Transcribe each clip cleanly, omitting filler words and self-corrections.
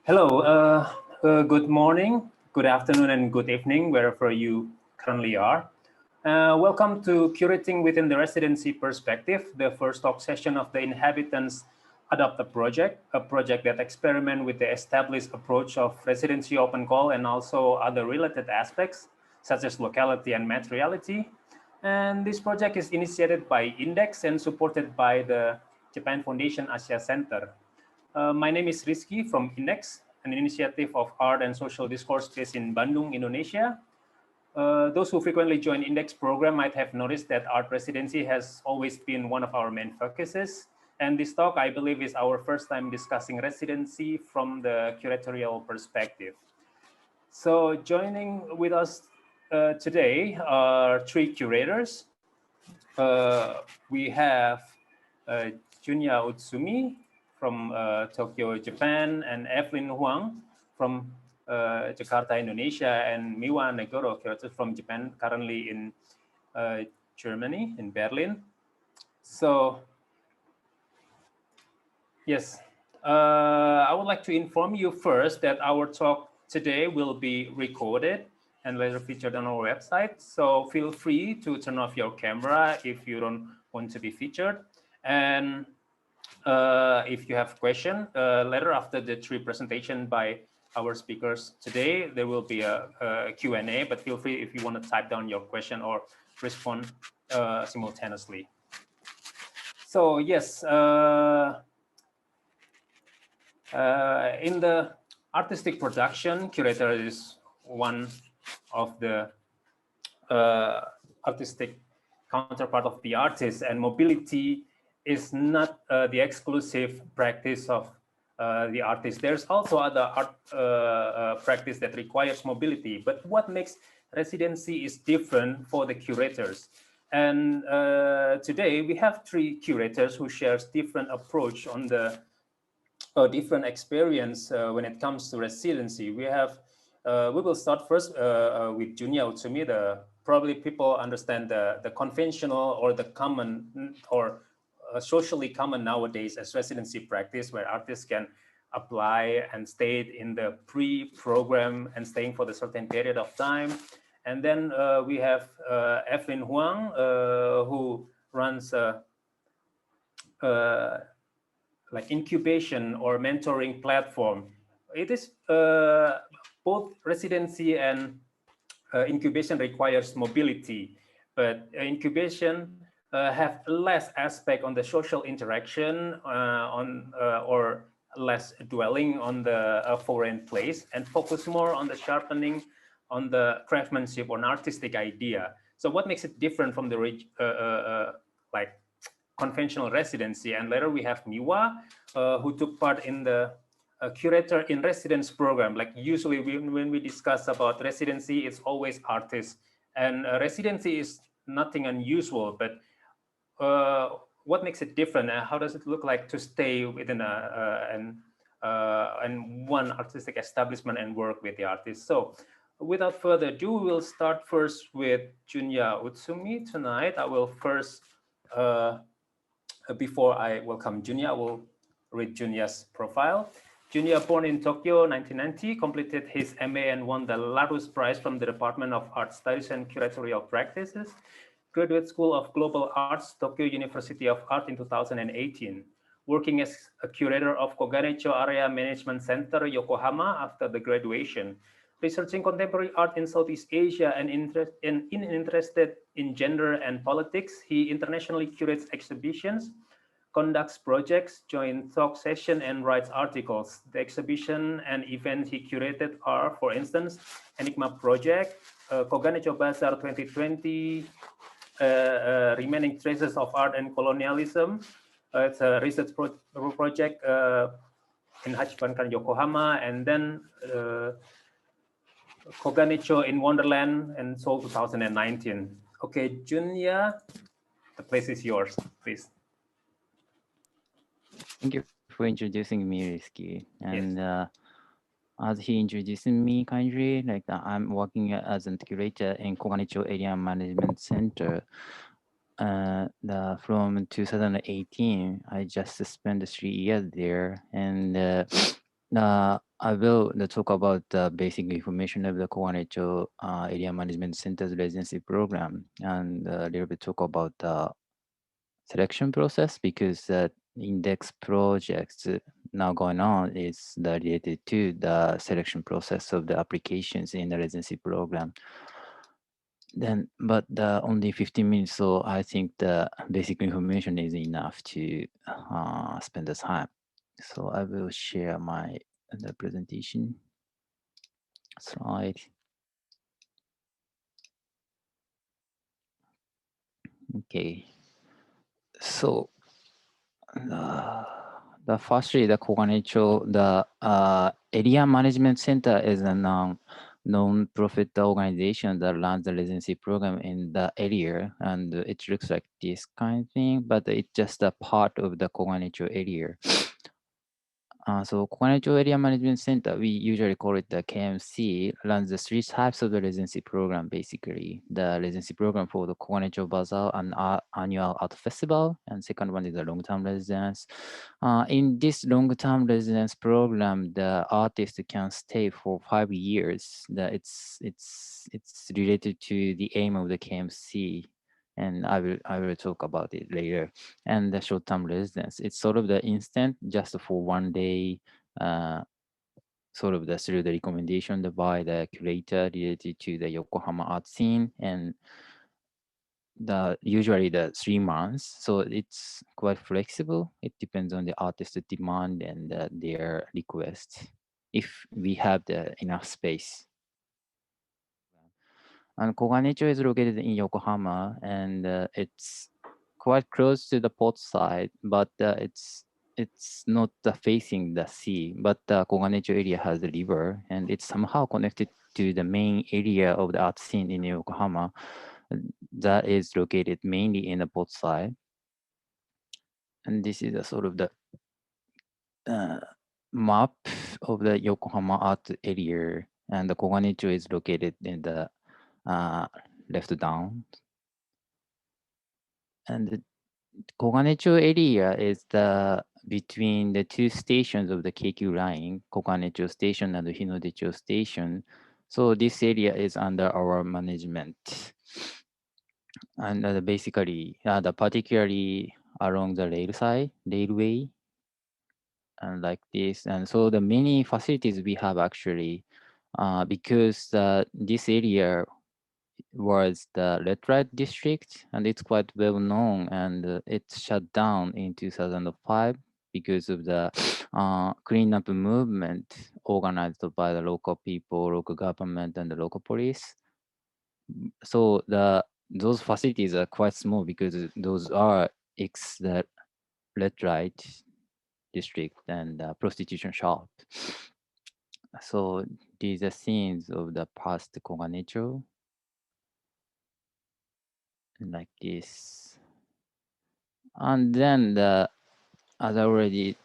Hello, good morning, good afternoon, and good evening, wherever you currently are. Welcome to Curating within the Residency Perspective, the first talk session of the Inhabitants Adopter Project, a project that experiments with the established approach of residency open call and also other related aspects, such as locality and materiality. And this project is initiated by Indeks and supported by the Japan Foundation Asia Center. My name is Rizky from Indeks, an initiative of art and social discourse based in Bandung, Indonesia. Those who frequently join Indeks program might have noticed that art residency has always been one of our main focuses. And this talk, I believe, is our first time discussing residency from the curatorial perspective. So joining with us today are three curators. We have Junya Utsumi from Tokyo, Japan, and Evelyn Huang from Jakarta, Indonesia, and Miwa Negoro, curator from Japan, currently in Germany, in Berlin. So, yes, I would like to inform you first that our talk today will be recorded and later featured on our website. So feel free to turn off your camera if you don't want to be featured. And if you have questions later after the three presentation by our speakers today, there will be a Q&A, but feel free if you want to type down your question or respond simultaneously. So yes, in the artistic production, curator is one of the artistic counterpart of the artist, and mobility is not the exclusive practice of the artist. There's also other art practice that requires mobility, but what makes residency is different for the curators. And today we have three curators who shares different approach on the different experience when it comes to residency. We will start first with Junya Utsumi. Probably people understand the conventional or the common or socially common nowadays as residency practice, where artists can apply and stay in the pre-program and staying for the certain period of time. And then we have Evelyn Huang, who runs like incubation or mentoring platform. It is both residency and incubation requires mobility, but incubation have less aspect on the social interaction or less dwelling on the foreign place and focus more on the sharpening on the craftsmanship or an artistic idea. So what makes it different from the like conventional residency? And later we have Miwa, who took part in the curator-in-residence program. Like usually when we discuss about residency, it's always artists, and residency is nothing unusual, but what makes it different and how does it look like to stay within and one artistic establishment and work with the artist? So without further ado, we'll start first with Junya Utsumi tonight. I will first, before I welcome Junya, I will read Junya's profile. Junya, born in Tokyo, 1990, completed his MA and won the Larus Prize from the Department of Art Studies and Curatorial Practices, Graduate School of Global Arts, Tokyo University of Art in 2018, working as a curator of Koganecho Area Management Center, Yokohama after the graduation, researching contemporary art in Southeast Asia and interested in gender and politics. He internationally curates exhibitions, conducts projects, joins talk sessions, and writes articles. The exhibition and events he curated are, for instance, Enigma Project, Koganecho Bazaar 2020, Remaining Traces of Art and Colonialism. It's a research project in Hachibankan, Yokohama, and then Koganecho in Wonderland and Seoul 2019. Okay, Junya, the place is yours, please. Thank you for introducing me, Rizky. And yes. As he introduced me kindly, like I'm working as a curator in Koganecho Area Management Center. From 2018, I just spent 3 years there, and I will talk about the basic information of the Koganecho Area Management Center's residency program, and a little bit talk about the selection process, because the index projects now going on is related to the selection process of the applications in the residency program. Then, but only 15 minutes, so I think the basic information is enough to spend the time. So I will share my the presentation slide. Okay, so firstly, the Koganecho, the Area Management Center is a non-profit organization that runs the residency program in the area, and it looks like this kind of thing, but it's just a part of the Koganecho area. So Koganecho Area Management Center, we usually call it the KMC, runs the three types of the residency program, basically. The residency program for the Koganecho Bazaar and annual art festival, and second one is the long-term residence. In this long-term residence program, the artist can stay for 5 years. It's related to the aim of the KMC, and I will talk about it later. And the short-term residence, it's sort of the instant, just for 1 day, uh, sort of the through the recommendation by the curator related to the Yokohama art scene, and the usually the 3 months. So it's quite flexible. It depends on the artist's demand and their request. If we have the enough space. And Koganecho is located in Yokohama, and it's quite close to the port side, but it's not facing the sea. But the Koganecho area has a river, and it's somehow connected to the main area of the art scene in Yokohama, that is located mainly in the port side. And this is a sort of the uh, map of the Yokohama art area, and the Koganecho is located in the uh, left down. And the Koganecho area is the between the two stations of the Keikyu line, Koganecho Station and Hinodecho Station. So this area is under our management. And basically, the particularly along the railway, and like this. And so the many facilities we have actually, because this area was the red light district, and it's quite well known, and it shut down in 2005 because of the cleanup movement organized by the local people, local government, and the local police. So those facilities are quite small because those are the red light district and prostitution shop. So these are scenes of the past Koganecho, like this. And then as I already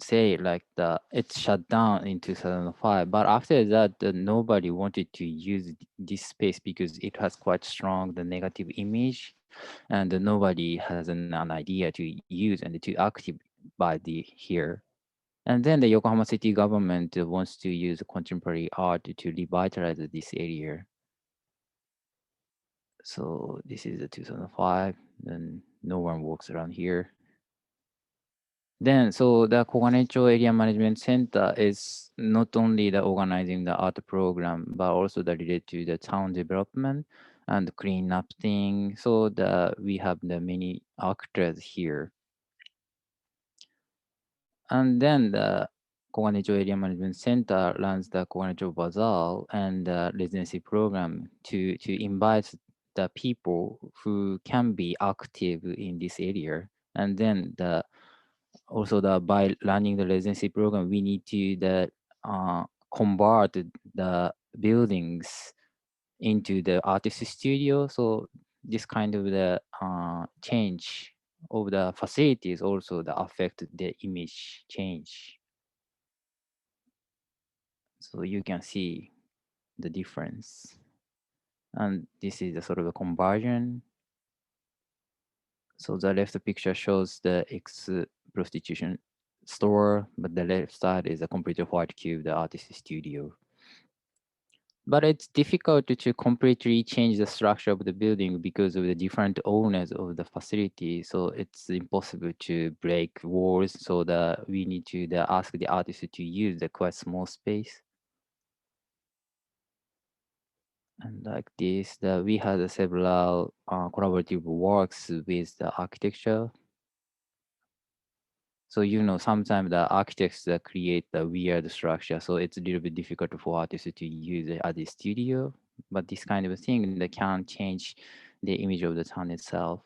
say, like it shut down in 2005. But after that, nobody wanted to use this space because it has quite strong the negative image, and nobody has an idea to use and to active by the here. And then the Yokohama City government wants to use contemporary art to revitalize this area. So this is the 2005. Then no one walks around here. Then, so the Koganecho Area Management Center is not only the organizing the art program, but also the related to the town development and clean up thing. So we have the many actors here. And then the Koganecho Area Management Center runs the Koganecho Bazaar and the residency program to invite the people who can be active in this area. And then also by running the residency program, we need to convert the buildings into the artist studio. So this kind of the change of the facilities also the affect the image change. So you can see the difference. And this is a sort of a conversion. So the left picture shows the ex prostitution store, but the left side is a completely white cube, the artist studio. But it's difficult to completely change the structure of the building because of the different owners of the facility. So it's impossible to break walls. So that we need to ask the artist to use the quite small space. And like this, we had several collaborative works with the architecture. So, sometimes the architects create the weird structure. So it's a little bit difficult for artists to use it as a studio. But this kind of thing that can change the image of the town itself.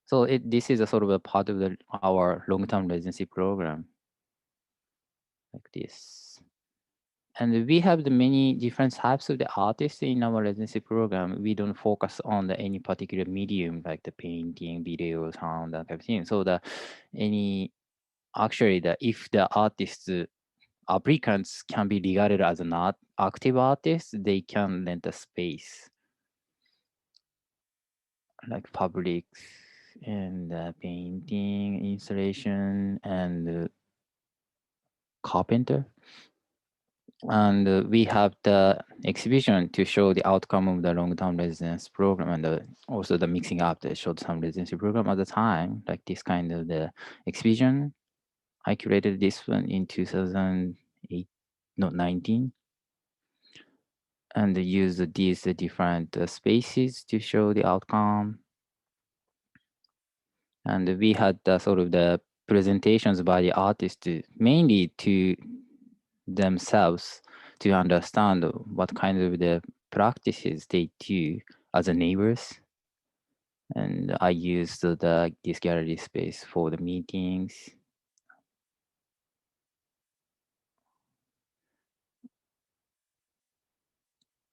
So this is a sort of a part of our long-term residency program, like this. And we have the many different types of the artists in our residency program. We don't focus on any particular medium like the painting, video, sound, that kind of thing. So actually if the artists applicants can be regarded as an active artist, they can rent a space like public and painting, installation, and carpenter. And we have the exhibition to show the outcome of the long-term residence program, and also the mixing up the short-term residency program at the time, like this kind of the exhibition. I curated this one in 2008, not 19, and used these different spaces to show the outcome. And we had sort of the presentations by the artists mainly to themselves to understand what kind of the practices they do as a neighbors. And I used this gallery space for the meetings.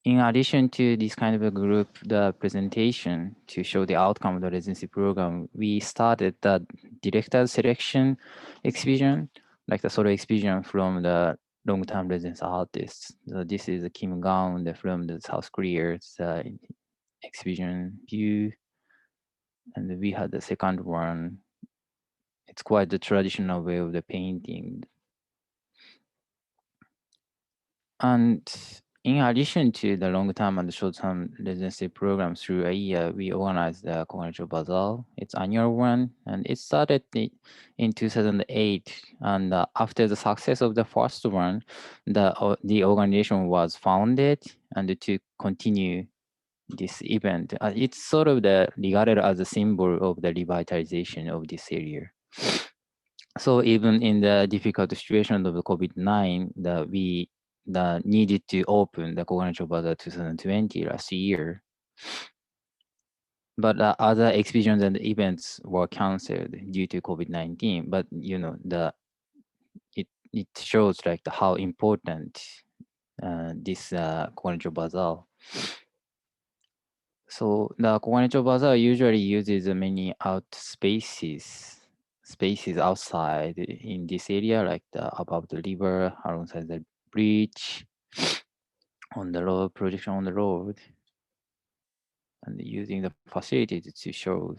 In addition to this kind of a group, the presentation to show the outcome of the residency program, we started the director selection exhibition, like the sort of exhibition from the long-term residence artists. So this is Kim Gaun from the South Korea's exhibition view. And we had the second one. It's quite the traditional way of the painting. And in addition to the long-term and short-term residency programs through a year, we organized the Cognitive Bazaar. It's annual one, and it started in 2008. And after the success of the first one, the organization was founded and to continue this event. It's sort of regarded as a symbol of the revitalization of this area. So even in the difficult situation of the COVID-19, we needed to open the Cognitive Bazaar 2020 last year. But other exhibitions and events were canceled due to COVID-19. But it shows like how important this Cognitive Bazaar. So the Cognitive Bazaar usually uses many spaces outside in this area, like above the river, alongside the bridge, on the road, projection on the road, and using the facility to show.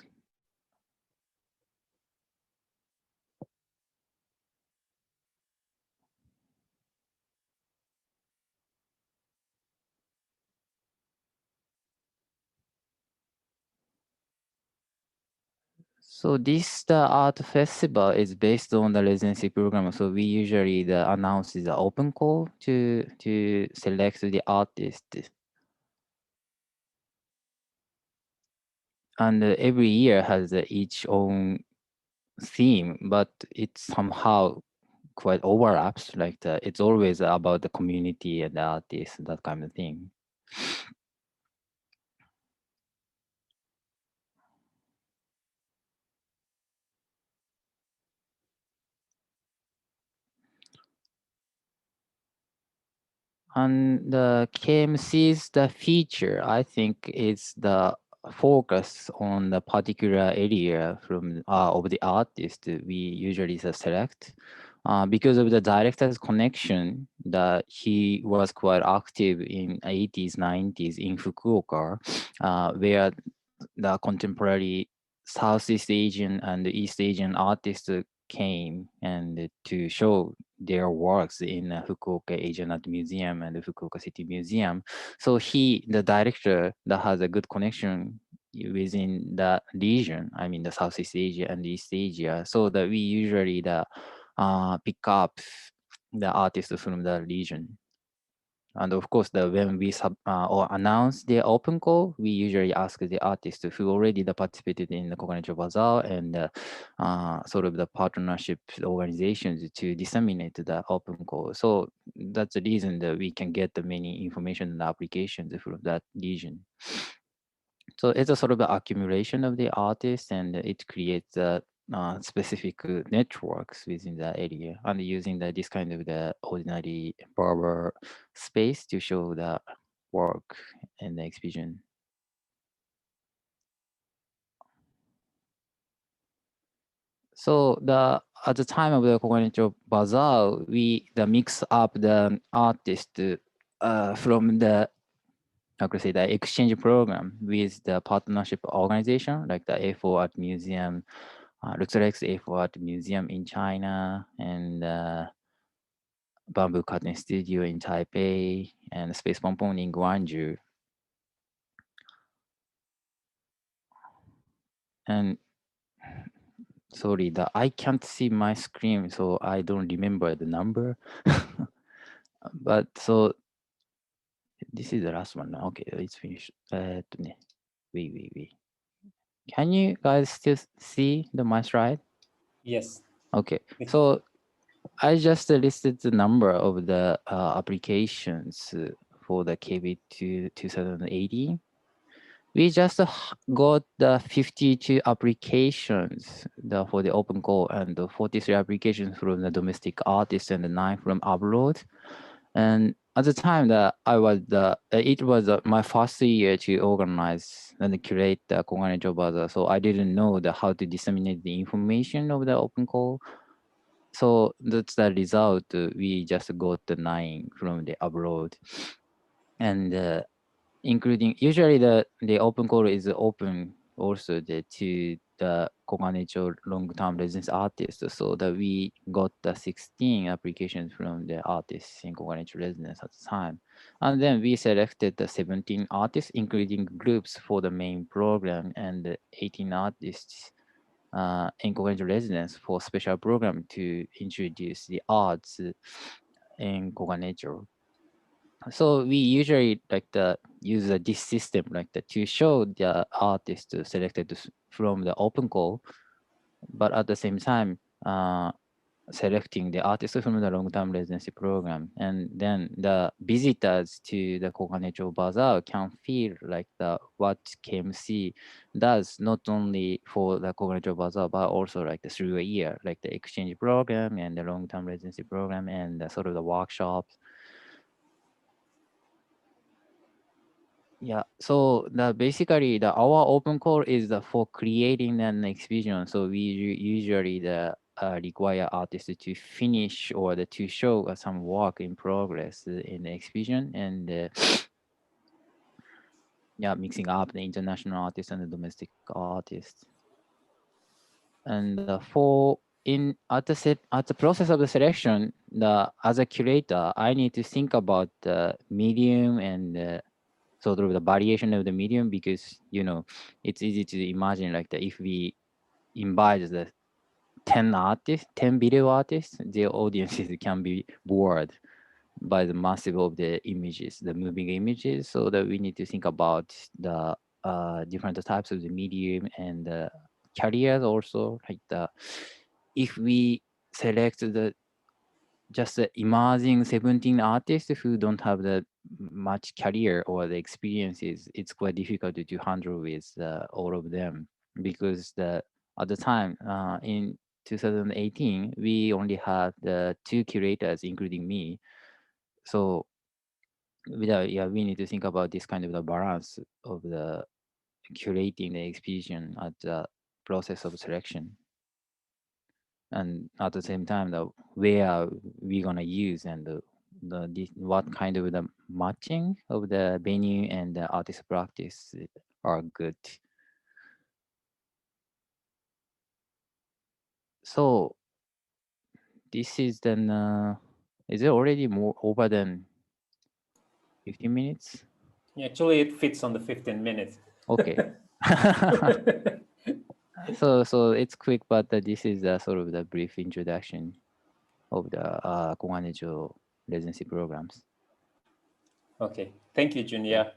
So the art festival is based on the residency program. So we usually announce the open call to select the artist. And every year has each own theme, but it somehow quite overlaps. Like it's always about the community and the artist, that kind of thing. And the KMC's the feature, I think, is the focus on the particular area from of the artist we usually select. Because of the director's connection, that he was quite active in 80s, 90s in Fukuoka, where the contemporary Southeast Asian and East Asian artists came and to show their works in Fukuoka Asian Art Museum and the Fukuoka City Museum. So he, the director, that has a good connection within the region. I mean, the Southeast Asia and East Asia. So that we usually pick up the artists from the region. And of course, when we or announce the open call, we usually ask the artist who already participated in the Cognitive Bazaar and sort of the partnership organizations to disseminate the open call. So that's the reason that we can get the many information and applications from that region. So it's a sort of accumulation of the artists, and it creates specific networks within the area, and using this kind of the ordinary barber space to show the work in the exhibition. So at the time of the cognitive bazaar, we mix up the artist from the, how could I say, the exchange program with the partnership organization like the A4 Art Museum, Luxorex A4 Art Museum in China, and Bamboo Cutting Studio in Taipei, and Space Pompon in Guangzhou. And sorry, I can't see my screen, so I don't remember the number. But so this is the last one. Okay, it's finished. Wait. Can you guys still see my slide? Yes. Okay, so I just listed the number of the applications for the KB 2018. We just got the 52 applications for the open call, and the 43 applications from the domestic artists and the 9 from abroad. And at the time that it was my first year to organize and curate the Kogane Job Bazaar, so I didn't know how to disseminate the information of the open call. So that's the result. We just got the 9 from the abroad, and including usually the open call is open also to the Koganecho long-term residence artists, so that we got the 16 applications from the artists in Koganecho residence at the time. And then we selected the 17 artists, including groups for the main program, and 18 artists in Koganecho residence for special program to introduce the arts in Koganecho. So we usually use this system to show the artist selected from the open call, but at the same time selecting the artist from the long-term residency program, and then the visitors to the Koganecho Bazaar can feel what KMC does, not only for the Koganecho Bazaar but also through a year, like the exchange program and the long-term residency program and sort of the workshops. Yeah, so basically our open call is for creating an exhibition. So we usually require artists to finish or to show some work in progress in the exhibition, and yeah, mixing up the international artists and the domestic artists. And at the process of the selection, as a curator, I need to think about the medium and sort of the variation of the medium, because it's easy to imagine if we invite the 10 video artists, the audiences can be bored by the massive of the images, the moving images. So that we need to think about the different types of the medium and the carriers also. If we select just the emerging 17 artists who don't have the much career or the experiences, it's quite difficult to handle with all of them, because at the time in 2018 we only had the 2 curators, including me. So we need to think about this kind of the balance of the curating the exhibition at the process of selection, and at the same time where we gonna use, and what kind of the matching of the venue and the artist practice are good. So This is then, is it already more over than 15 minutes? Actually, it fits on the 15 minutes. Okay. So it's quick, but this is sort of the brief introduction of the Koganecho residency programs. Okay, thank you, Junya.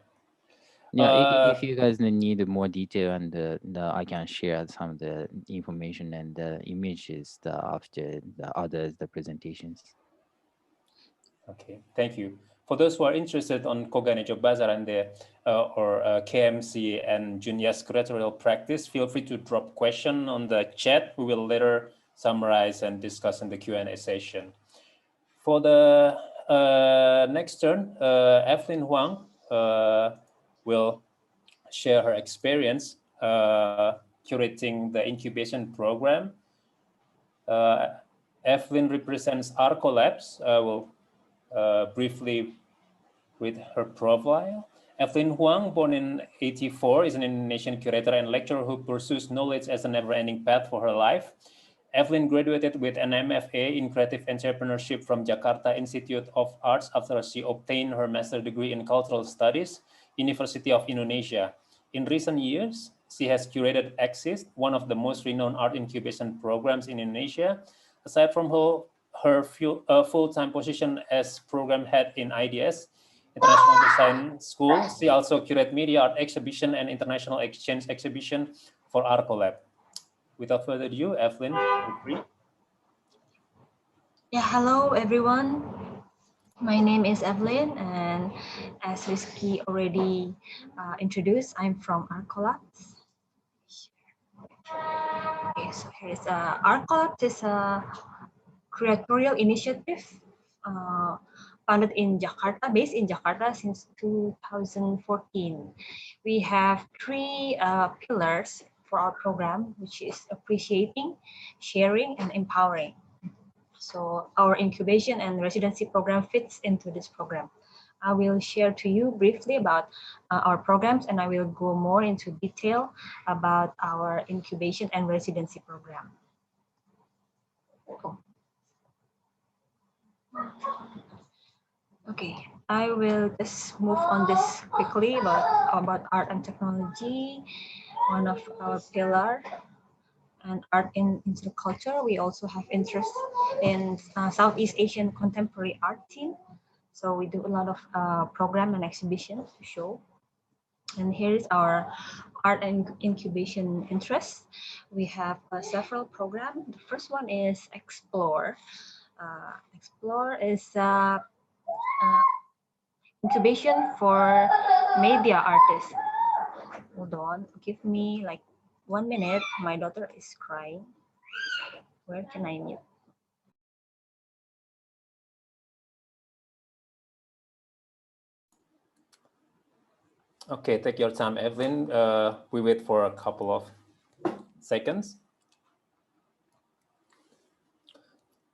Yeah, if you guys need more detail, and I can share some of the information and the images after the presentations. Okay, thank you. For those who are interested on Koganecho Bazaar and the KMC and Junya's curatorial practice, feel free to drop question on the chat. We will later summarize and discuss in the Q&A session. For the next turn, Evelyn Huang will share her experience curating the incubation program. Evelyn represents Arco Labs. Will briefly read her profile. Evelyn Huang, born in '84, is an Indonesian curator and lecturer who pursues knowledge as a never-ending path for her life. Evelyn graduated with an MFA in creative entrepreneurship from Jakarta Institute of Arts after she obtained her master's degree in cultural studies, University of Indonesia. In recent years, she has curated Exist, one of the most renowned art incubation programs in Indonesia. Aside from her full-time position as program head in IDS, International Design School, she also curated media art exhibition and international exchange exhibition for Arco Lab. Without further ado, Evelyn, feel free. Yeah, hello everyone. My name is Evelyn, and as Rizky already introduced, I'm from Arcolabs. Okay, so here is Arcolabs is a curatorial initiative founded in Jakarta, based in Jakarta since 2014. We have three pillars for our program, which is appreciating, sharing, and empowering. So our incubation and residency program fits into this program. I will share to you briefly about our programs, and I will go more into detail about our incubation and residency program. Okay, I will just move on this quickly about art and technology, one of our pillar. And art in culture. We also have interest in Southeast Asian contemporary art scene. So we do a lot of program and exhibitions to show. And here is our art and incubation interests. We have several programs. The first one is Explore. Explore is incubation for media artists. Hold on, give me like 1 minute. My daughter is crying. Where can I mute? Okay, take your time, Evelyn. We wait for a couple of seconds.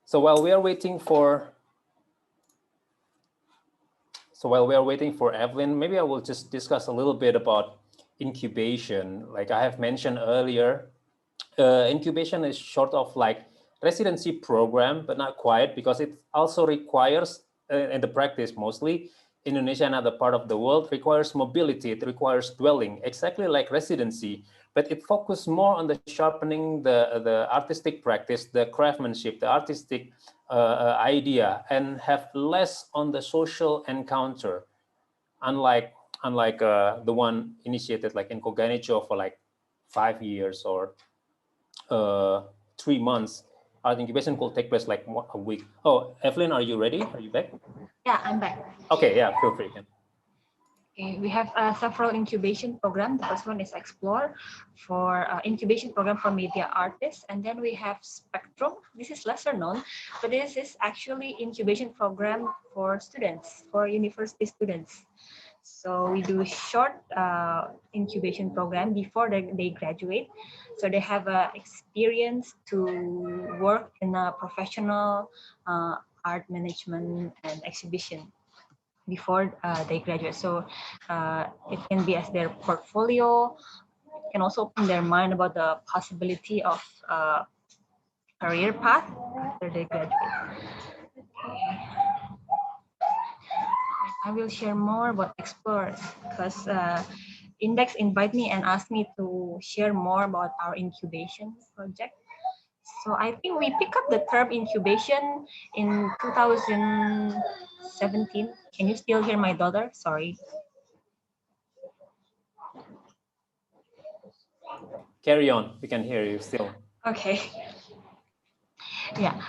So while we are waiting for Evelyn, maybe I will just discuss a little bit about incubation. Like I have mentioned earlier, incubation is sort of like residency program, but not quite, because it also requires, in the practice mostly, Indonesia and other part of the world requires mobility, it requires dwelling, exactly like residency, but it focuses more on the sharpening the artistic practice, the craftsmanship, the artistic idea, and have less on the social encounter, unlike the one initiated like in Koganecho for like 5 years or 3 months. Art incubation could take place like a week. Oh, Evelyn, are you ready? Are you back? Yeah, I'm back. Okay, yeah, feel free. Okay, we have several incubation programs. The first one is Explore for incubation program for media artists. And then we have Spectrum. This is lesser known, but this is actually incubation program for students, for university students. So we do short incubation program before they graduate. So they have experience to work in a professional art management and exhibition before they graduate. So it can be as their portfolio, can also open their mind about the possibility of career path after they graduate. Okay. I will share more about explorers because Indeks invite me and asked me to share more about our incubation project. So I think we pick up the term incubation in 2017. Can you still hear my daughter? Sorry. Carry on. We can hear you still. Okay. Yeah.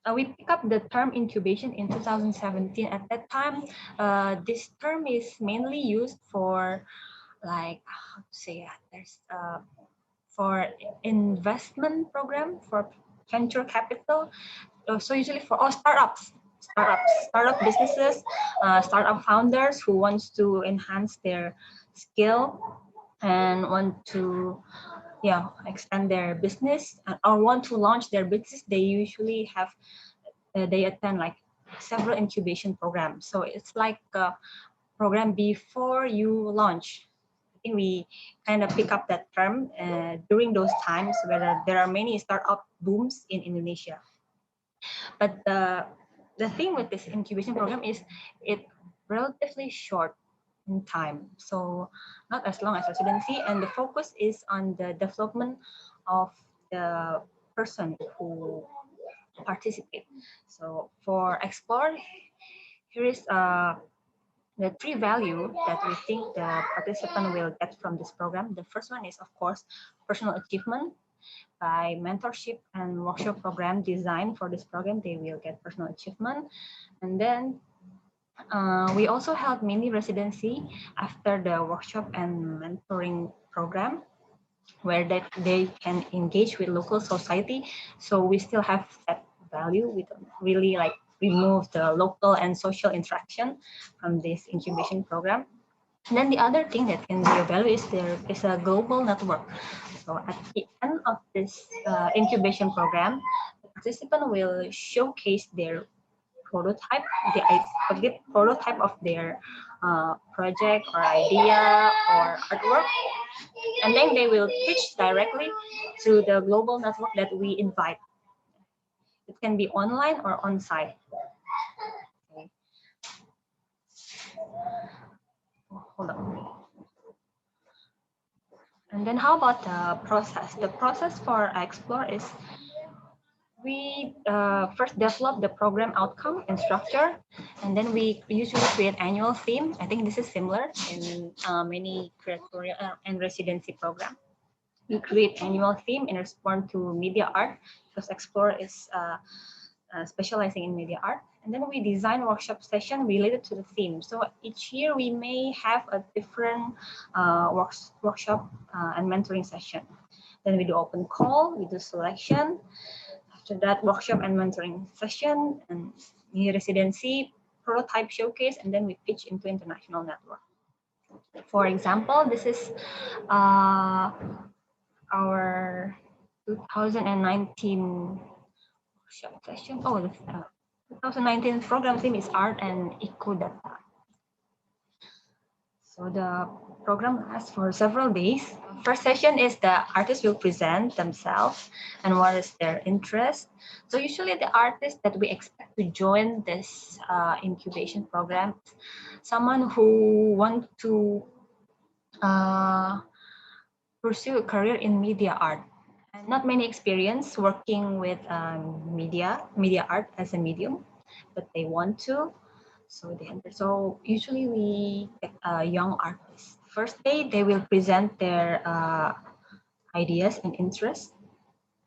We pick up the term incubation in 2017. At that time, this term is mainly used for, like, how to say it? There's for investment program for venture capital. So usually for all startup businesses, startup founders who wants to enhance their skill and want to expand their business or want to launch their business. They usually have they attend like several incubation programs. So it's like a program before you launch. I think we kind of pick up that term during those times where there are many startup booms in Indonesia. But the thing with this incubation program is it's relatively short in time. So not as long as residency, and the focus is on the development of the person who participate. So for Explore, here is the three value that we think the participant will get from this program. The first one is, of course, personal achievement. By mentorship and workshop program designed for this program, they will get personal achievement. And then we also held mini residency after the workshop and mentoring program, where they can engage with local society. So we still have that value. We don't really like remove the local and social interaction from this incubation program. And then the other thing that can be a value is there is a global network. So at the end of this incubation program, the participant will showcase their prototype, the prototype of their project or idea or artwork, and then they will pitch directly to the global network that we invite. It can be online or on-site. Okay. Hold on. And then how about the process? The process for Explore is we first develop the program outcome and structure, and then we usually create annual theme. I think this is similar in many curatorial and residency program. We create annual theme in response to media art, because Explore is specializing in media art. And then we design workshop session related to the theme. So each year we may have a different workshop and mentoring session. Then we do open call, we do selection. After that, workshop and mentoring session and mini residency, prototype showcase, and then we pitch into international network. For example, this is our 2019 workshop session. Oh, the 2019 program theme is art and eco-data. So the program lasts for several days. First session is the artists will present themselves and what is their interest. So usually the artists that we expect to join this incubation program, someone who want to pursue a career in media art. And not many experience working with media art as a medium, but they want to. So they enter. So usually we get young artists. First day they will present their ideas and interests.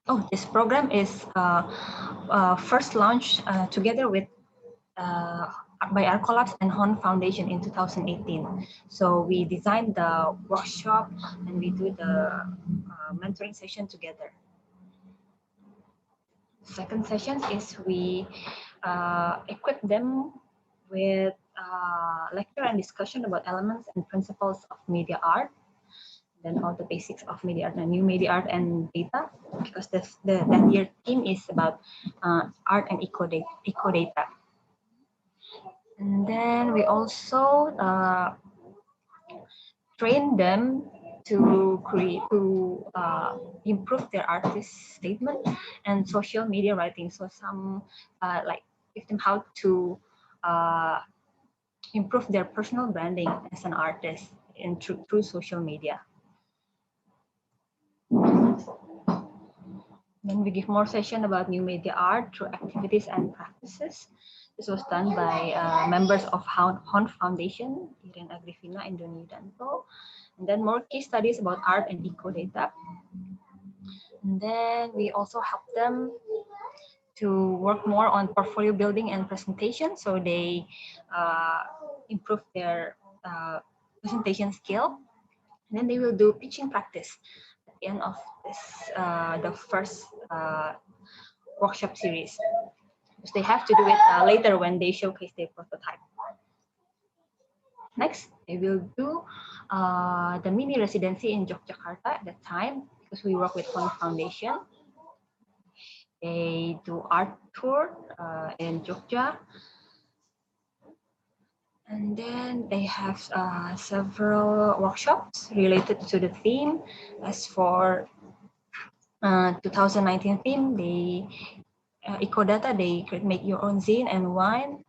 Oh, this program is first launched together with by our Collabs and Hon Foundation in 2018. So we designed the workshop and we do the mentoring session together. Second session is we equip them with lecture and discussion about elements and principles of media art, then all the basics of media art and new media art and data, because that year theme is about art and eco data. And then we also train them to improve their artist statement and social media writing. So some like give them how to improve their personal branding as an artist through social media. Then we give more session about new media art through activities and practices. This was done by members of HON Foundation, Iren Agrifina, and Doni Danto. And then more case studies about art and deco data. And then we also help them to work more on portfolio building and presentation. So they improve their presentation skill. And then they will do pitching practice at the end of this, the first workshop series. Because they have to do it later when they showcase their prototype. Next, they will do the mini residency in Yogyakarta at that time, because we work with HON Foundation. They do art tour in Jogja. And then they have several workshops related to the theme. As for 2019 theme, they Ecodata, they could make your own zine and wine.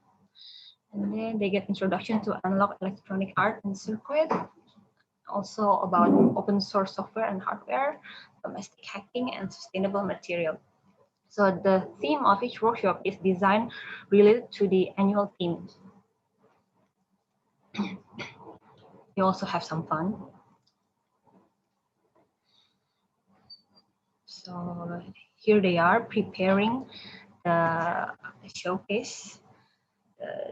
And then they get introduction to analog electronic art and circuit. Also about open source software and hardware, domestic hacking, and sustainable material. So the theme of each workshop is designed related to the annual theme. You also have some fun. So here they are preparing the showcase.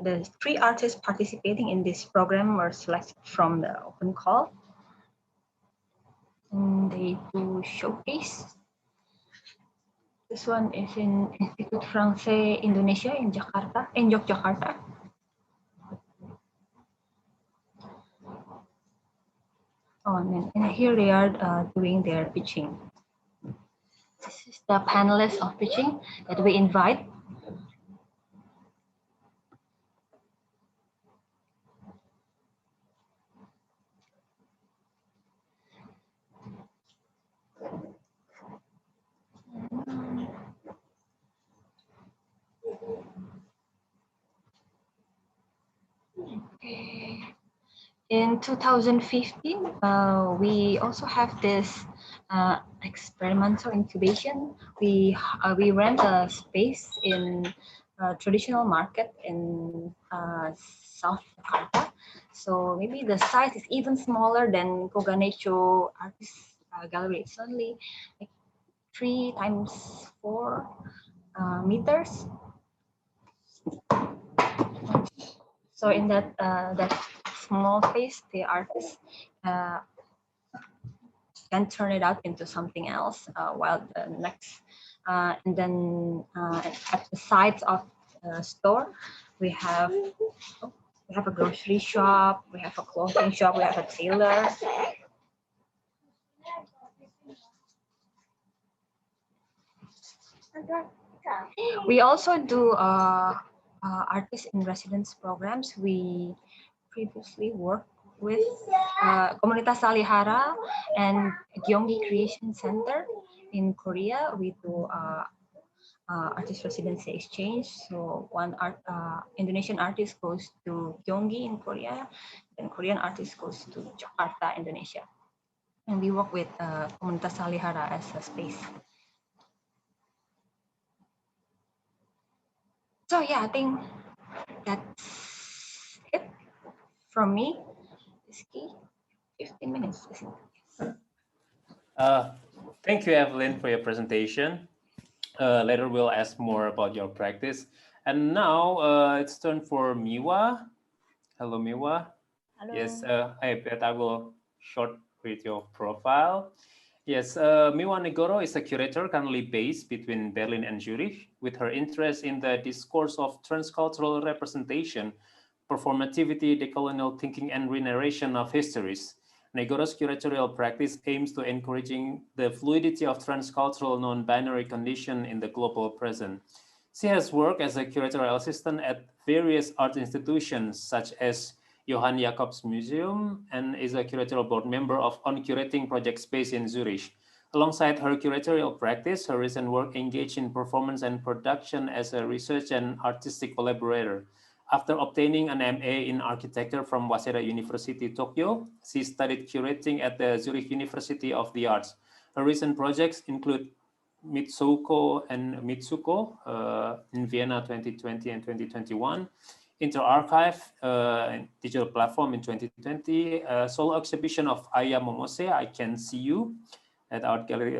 The 3 artists participating in this program were selected from the open call. And they do showcase. This one is in Institut Francais Indonesia in Yogyakarta. Oh, and here they are doing their pitching. This is the panelists of pitching that we invite. Okay. In 2015, we also have this experimental incubation. We rent a space in a traditional market in South Jakarta. So maybe the size is even smaller than Koganecho Artist Gallery. It's only like 3 times 4 meters. So in that small space, the artist can turn it out into something else. While the next, and then at the sides of the store, we have a grocery shop, we have a clothing shop, we have a tailor. We also do artist in residence programs. We previously worked with Komunitas Salihara and Gyeonggi Creation Center in Korea. We do artist residency exchange. So one Indonesian artist goes to Gyeonggi in Korea, and Korean artist goes to Jakarta, Indonesia. And we work with Komunitas Salihara as a space. So yeah, I think that's it from me. Rizky, 15 minutes. Thank you, Evelyn, for your presentation. Later, we'll ask more about your practice. And now it's turn for Miwa. Hello, Miwa. Hello. Yes, I bet I will short with your profile. Yes, Miwa Negoro is a curator currently based between Berlin and Zurich, with her interest in the discourse of transcultural representation, performativity, decolonial thinking, and re-narration of histories. Negoro's curatorial practice aims to encouraging the fluidity of transcultural non-binary condition in the global present. She has worked as a curatorial assistant at various art institutions such as Johann Jacobs Museum and is a curatorial board member of On Curating project space in Zurich. Alongside her curatorial practice, her recent work engaged in performance and production as a research and artistic collaborator. After obtaining an MA in architecture from Waseda University, Tokyo, she studied curating at the Zurich University of the Arts. Her recent projects include Mitsuko and Mitsuko in Vienna 2020 and 2021, InterArchive digital platform in 2020, solo exhibition of Aya Momose, I Can See You, at Art Gallery,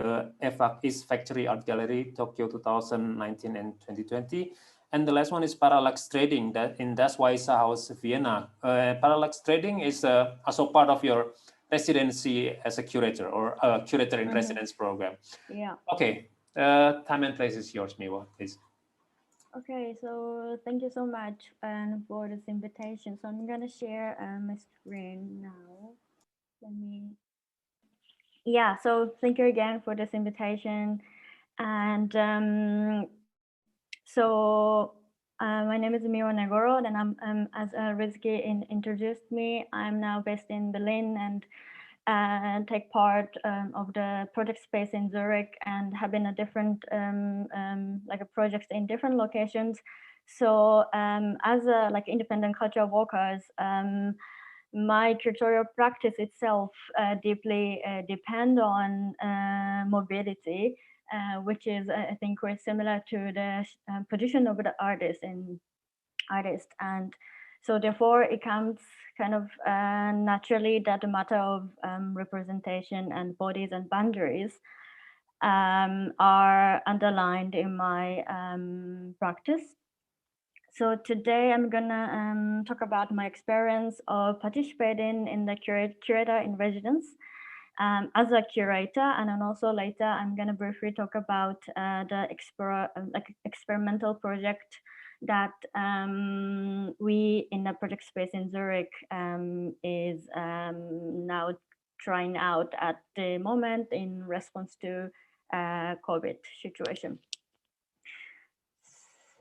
East Factory Art Gallery, Tokyo 2019 and 2020. And the last one is Parallax Trading that in Das Weiße Haus, Vienna. Parallax Trading is also part of your residency as a curator or a curator in residence program. Yeah. Okay, time and place is yours, Miwa, please. Okay, so thank you so much for this invitation. So I'm gonna share my screen now. Let me. Yeah, so thank you again for this invitation. And my name is Miwa Negoro, and I'm as Rizky introduced me, I'm now based in Berlin and take part of the project space in Zurich and have been a different projects in different locations. So as a independent cultural workers, my curatorial practice itself deeply depend on mobility, which is I think quite similar to the position of the artist. And so therefore it comes kind of naturally that the matter of representation and bodies and boundaries are underlined in my practice. So today I'm gonna talk about my experience of participating in the curator-in-residence as a curator, and then also later I'm gonna briefly talk about the experimental project that we in the project space in Zurich is now trying out at the moment in response to COVID situation.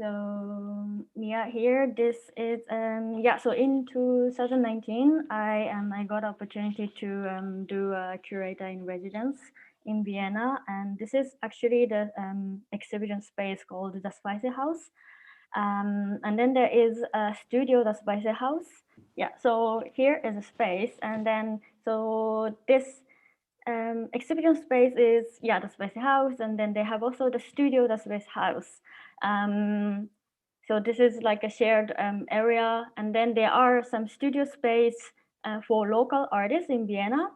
So yeah, here this is so in 2019 I got opportunity to do a curator in residence in Vienna, and this is actually the exhibition space called Das Weiße Haus, and then there is a studio, Das Weiße Haus. Yeah, so here is a space, and then so this exhibition space is Das Weiße Haus, and then they have also the studio Das Weiße Haus. So this is like a shared area, and then there are some studio space for local artists in Vienna,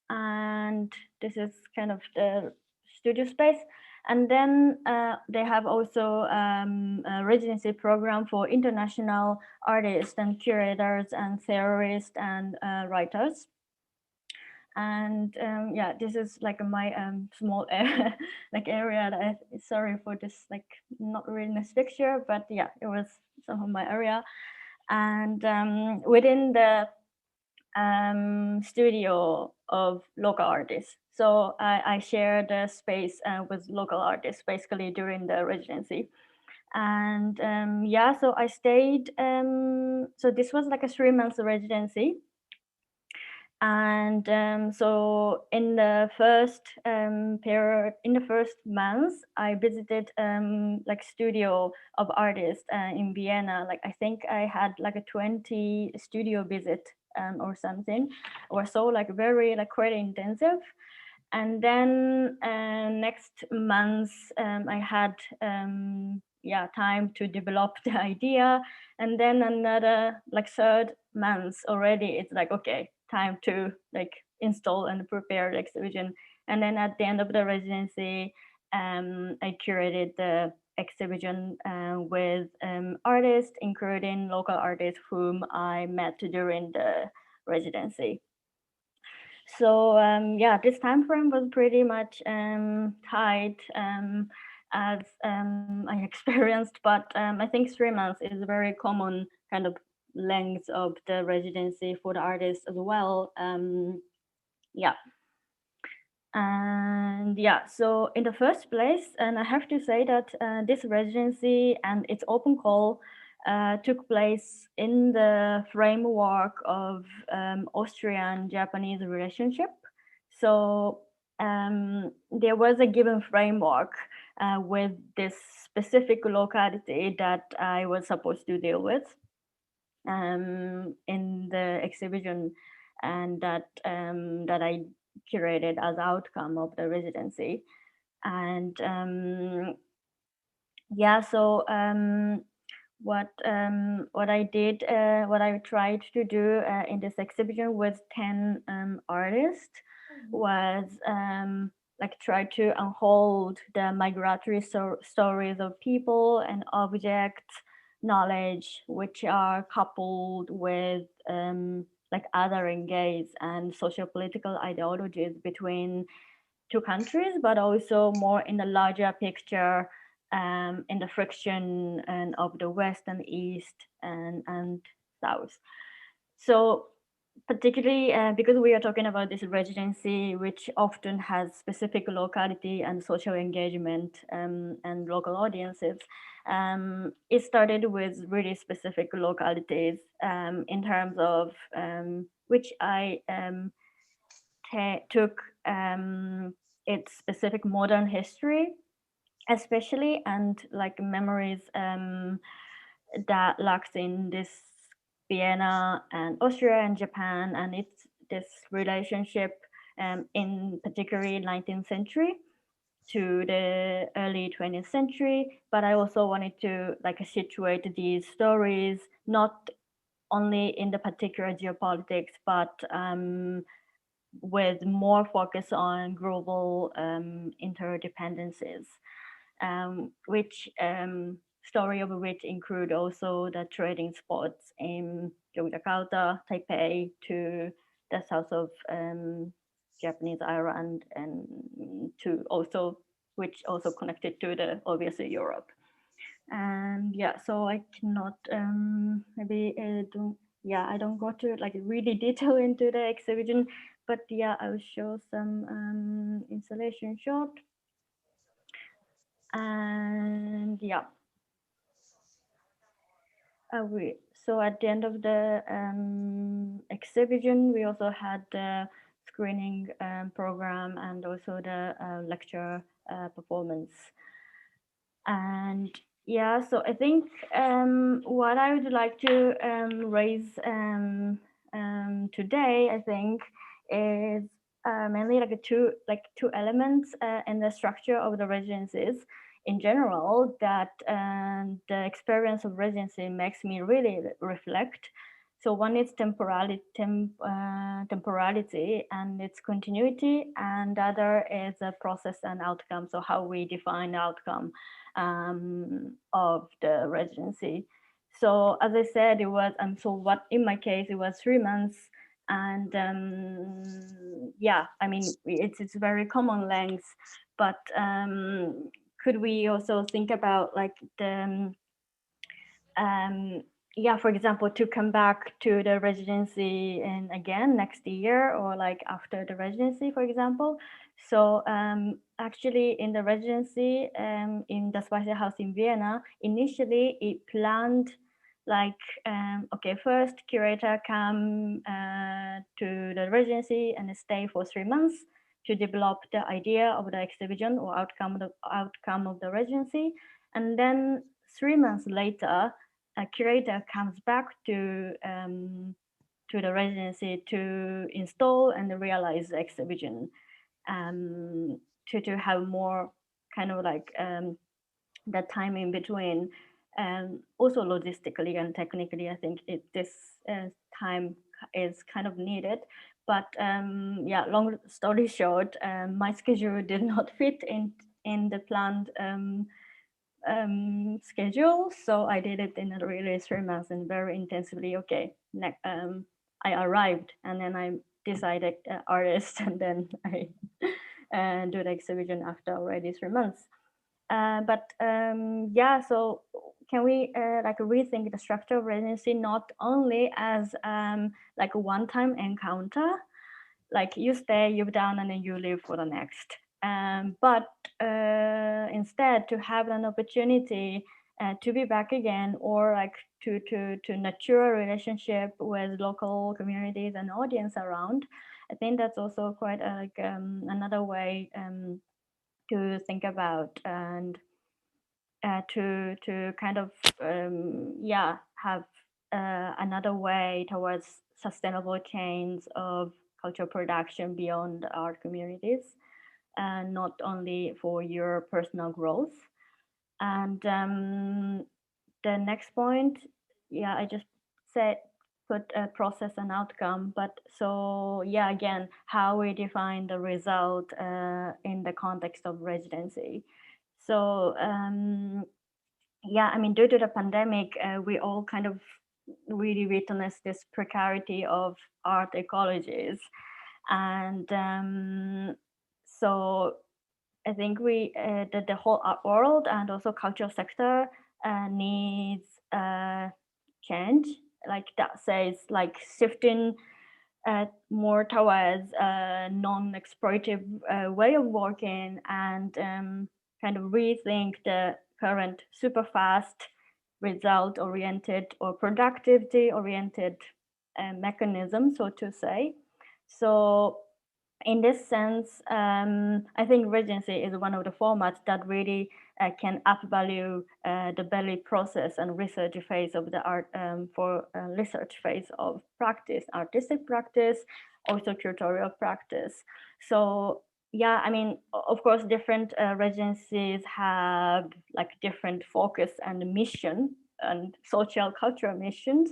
and this is kind of the studio space. And then they have also a residency program for international artists and curators and theorists and writers. And yeah, this is like my small area that sorry for this not really nice picture, but yeah, it was some of my area. And within the studio of local artists, so I share the space with local artists basically during the residency. And yeah, so I stayed so this was like a 3 months residency. And so in the first period, in the first months, I visited like studio of artists in Vienna. Like I think I had like a 20 studio visit or something, or so, like very quite intensive. And then next month I had time to develop the idea, and then another third month already it's like okay, time to install and prepare the exhibition. And then at the end of the residency I curated the exhibition with artists, including local artists whom I met during the residency. So yeah, this time frame was pretty much tight as I experienced, but I think 3 months is a very common kind of length of the residency for the artists as well. Yeah. And yeah, so in the first place, and I have to say that this residency and its open call took place in the framework of Austrian-Japanese relationship. So there was a given framework with this specific locality that I was supposed to deal with in the exhibition, and that I curated as outcome of the residency. And yeah, so what I did, what I tried to do in this exhibition with 10 artists was like try to unfold the migratory stories of people and objects, knowledge, which are coupled with like other engaged and socio-political ideologies between two countries, but also more in the larger picture, in the friction and of the West and East and South. So particularly because we are talking about this residency, which often has specific locality and social engagement and local audiences, it started with really specific localities in terms of which I took its specific modern history, especially, and like memories that lacks in this Vienna and Austria and Japan, and it's this relationship in particularly 19th century to the early 20th century. But I also wanted to like situate these stories not only in the particular geopolitics, but with more focus on global interdependencies, which story of which include also the trading spots in Yogyakarta, Taipei, to the south of Japanese island, and to also which also connected to the obviously Europe. And yeah, so I cannot maybe I don't go to like really detail into the exhibition, but yeah, I'll show some installation shot. And yeah, so at the end of the exhibition, we also had the screening program and also the lecture performance. And yeah, so I think what I would like to raise today, I think, is mainly like two elements in the structure of the residencies in general that the experience of residency makes me really reflect. So one is temporality and its continuity, and the other is a process and outcome. So how we define the outcome of the residency. So as I said, it was, so what in my case, it was 3 months. And yeah, I mean, it's very common length, but could we also think about like the, yeah, for example, to come back to the residency and again next year, or like after the residency, for example. So actually in the residency in the Spicy House in Vienna, initially it planned like, okay, first curator come to the residency and stay for 3 months to develop the idea of the exhibition or outcome of the residency. And then 3 months later, a curator comes back to the residency to install and realize the exhibition, to have more kind of like the time in between. Also logistically and technically, I think this time is kind of needed. But yeah, long story short, my schedule did not fit in the planned schedule, so I did it in a really 3 months and very intensively. Okay, I arrived and then I decided artist, and then I do the exhibition after already 3 months. But yeah, so can we like rethink the structure of residency not only as like a one-time encounter, like you stay, you've done, and then you leave for the next. But instead to have an opportunity to be back again, or like to nurture a relationship with local communities and audience around. I think that's also quite another way to think about, and to kind of have another way towards sustainable chains of cultural production beyond our communities, and not only for your personal growth. And the next point, I just said put a process and outcome, but so again, how we define the result in the context of residency. So I mean, due to the pandemic, we all kind of really witnessed this precarity of art ecologies, and so I think we the whole art world and also cultural sector needs change, like that says, like shifting more towards a non-exploitative way of working, and kind of rethink the current super fast result-oriented or productivity-oriented mechanism, so to say. So in this sense, I think Residency is one of the formats that really can upvalue the belly process and research phase of the art for research phase of practice, artistic practice, also curatorial practice. So I mean, of course, different residencies have like different focus and mission and social cultural missions.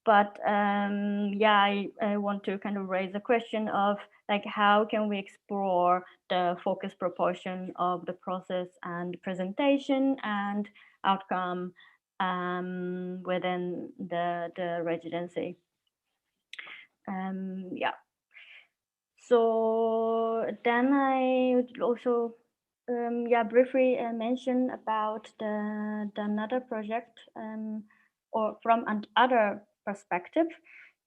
But I want to kind of raise the question of like, how can we explore the focus proportion of the process and presentation and outcome within the residency? So then I would also briefly mention about the another project or from another perspective.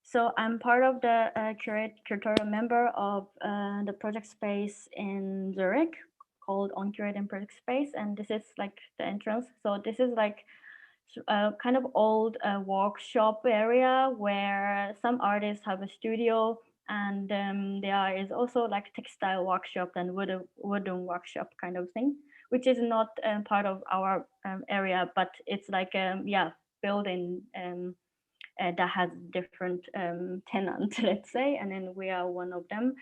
So I'm part of the curatorial member of the project space in Zurich called On Curating Project Space, and this is like the entrance. So this is like a kind of old workshop area where some artists have a studio, and there is also like textile workshop and wooden workshop kind of thing, which is not part of our area, but it's like building that has different tenants, let's say, and then we are one of them.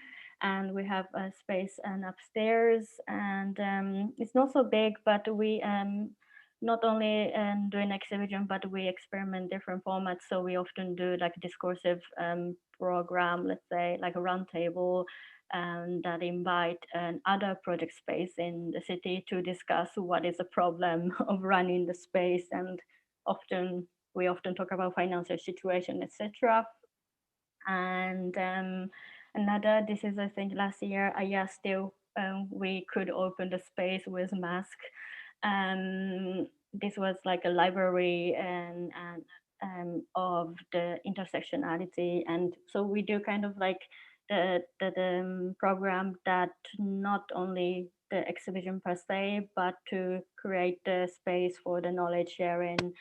And we have a space and upstairs, and it's not so big, but we not only doing exhibition, but we experiment different formats. So we often do like discursive program, let's say, like a round table, that invite other project space in the city to discuss what is the problem of running the space, and we often talk about financial situation, etc. And this is, I think, last year, still we could open the space with mask. This was like a library and of the intersectionality, and so we do kind of like the program that not only the exhibition per se, but to create the space for the knowledge sharing.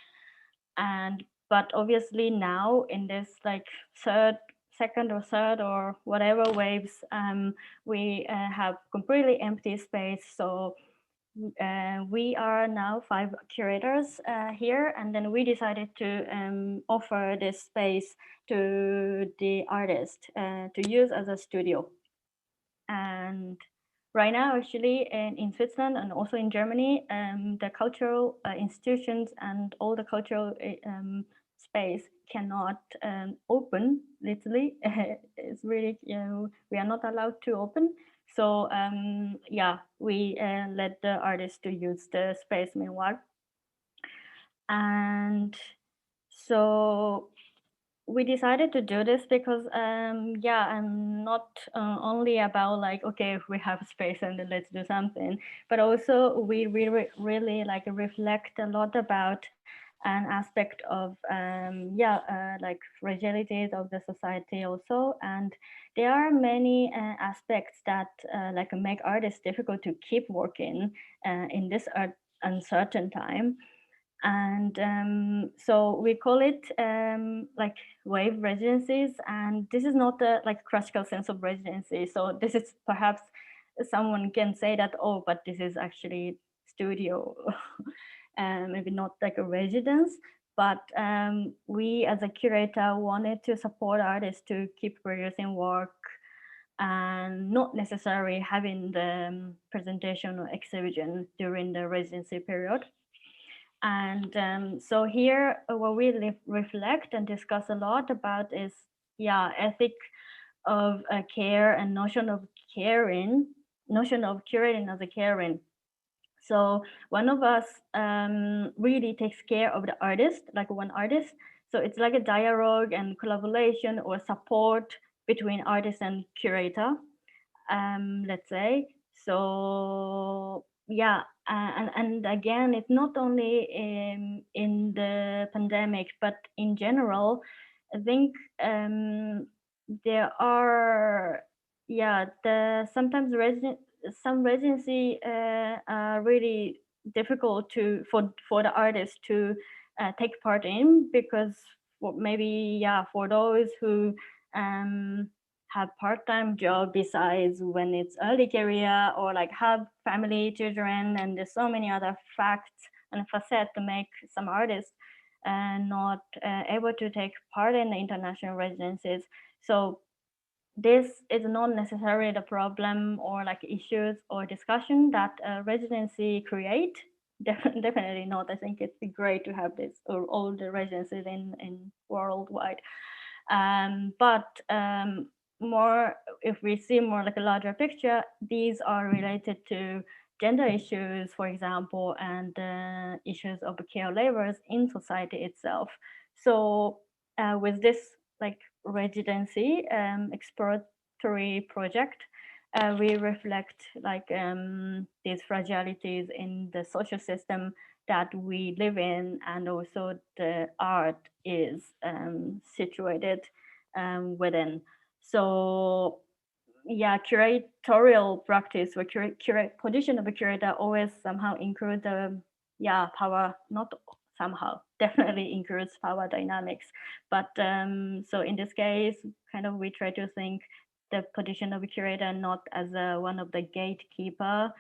And but obviously now in this like second or third or whatever waves, we have completely empty space. So we are now 5 curators here, and then we decided to offer this space to the artist to use as a studio. And right now, actually, in Switzerland and also in Germany, the cultural institutions and all the cultural space cannot open, literally. It's really, we are not allowed to open. So we let the artists to use the space meanwhile. And so we decided to do this because I'm not only about like, okay, if we have space and then let's do something, but also we really like reflect a lot about an aspect of like fragilities of the society also. And there are many aspects that like make artists difficult to keep working in this uncertain time. And so we call it like wave residencies, and this is not a like classical sense of residency. So this is perhaps someone can say that, oh, but this is actually studio, and maybe not like a residence. But we as a curator wanted to support artists to keep producing work and not necessarily having the presentation or exhibition during the residency period. And so here, what we reflect and discuss a lot about is, yeah, ethic of care and notion of caring, notion of curating as a caring. So one of us really takes care of the artist, like one artist. So it's like a dialogue and collaboration or support between artist and curator, let's say. So yeah, and again, it's not only in the pandemic, but in general, I think there are, yeah, the sometimes some residency are really difficult to for the artist to take part in, because maybe, yeah, for those who have part-time job besides when it's early career, or like have family, children, and there's so many other facts and facets to make some artists not able to take part in the international residencies. So this is not necessarily the problem or like issues or discussion that residency create. Definitely not. I think it'd be great to have this, or all the residencies in worldwide. But more, if we see more like a larger picture, these are related to gender issues, for example, and issues of care labors in society itself. So with this like residency exploratory project, we reflect like these fragilities in the social system that we live in, and also the art is situated within. So yeah, curatorial practice or position of a curator always somehow include the, yeah, power, not somehow, definitely includes power dynamics. But so in this case, kind of we try to think the position of a curator not as one of the gatekeeper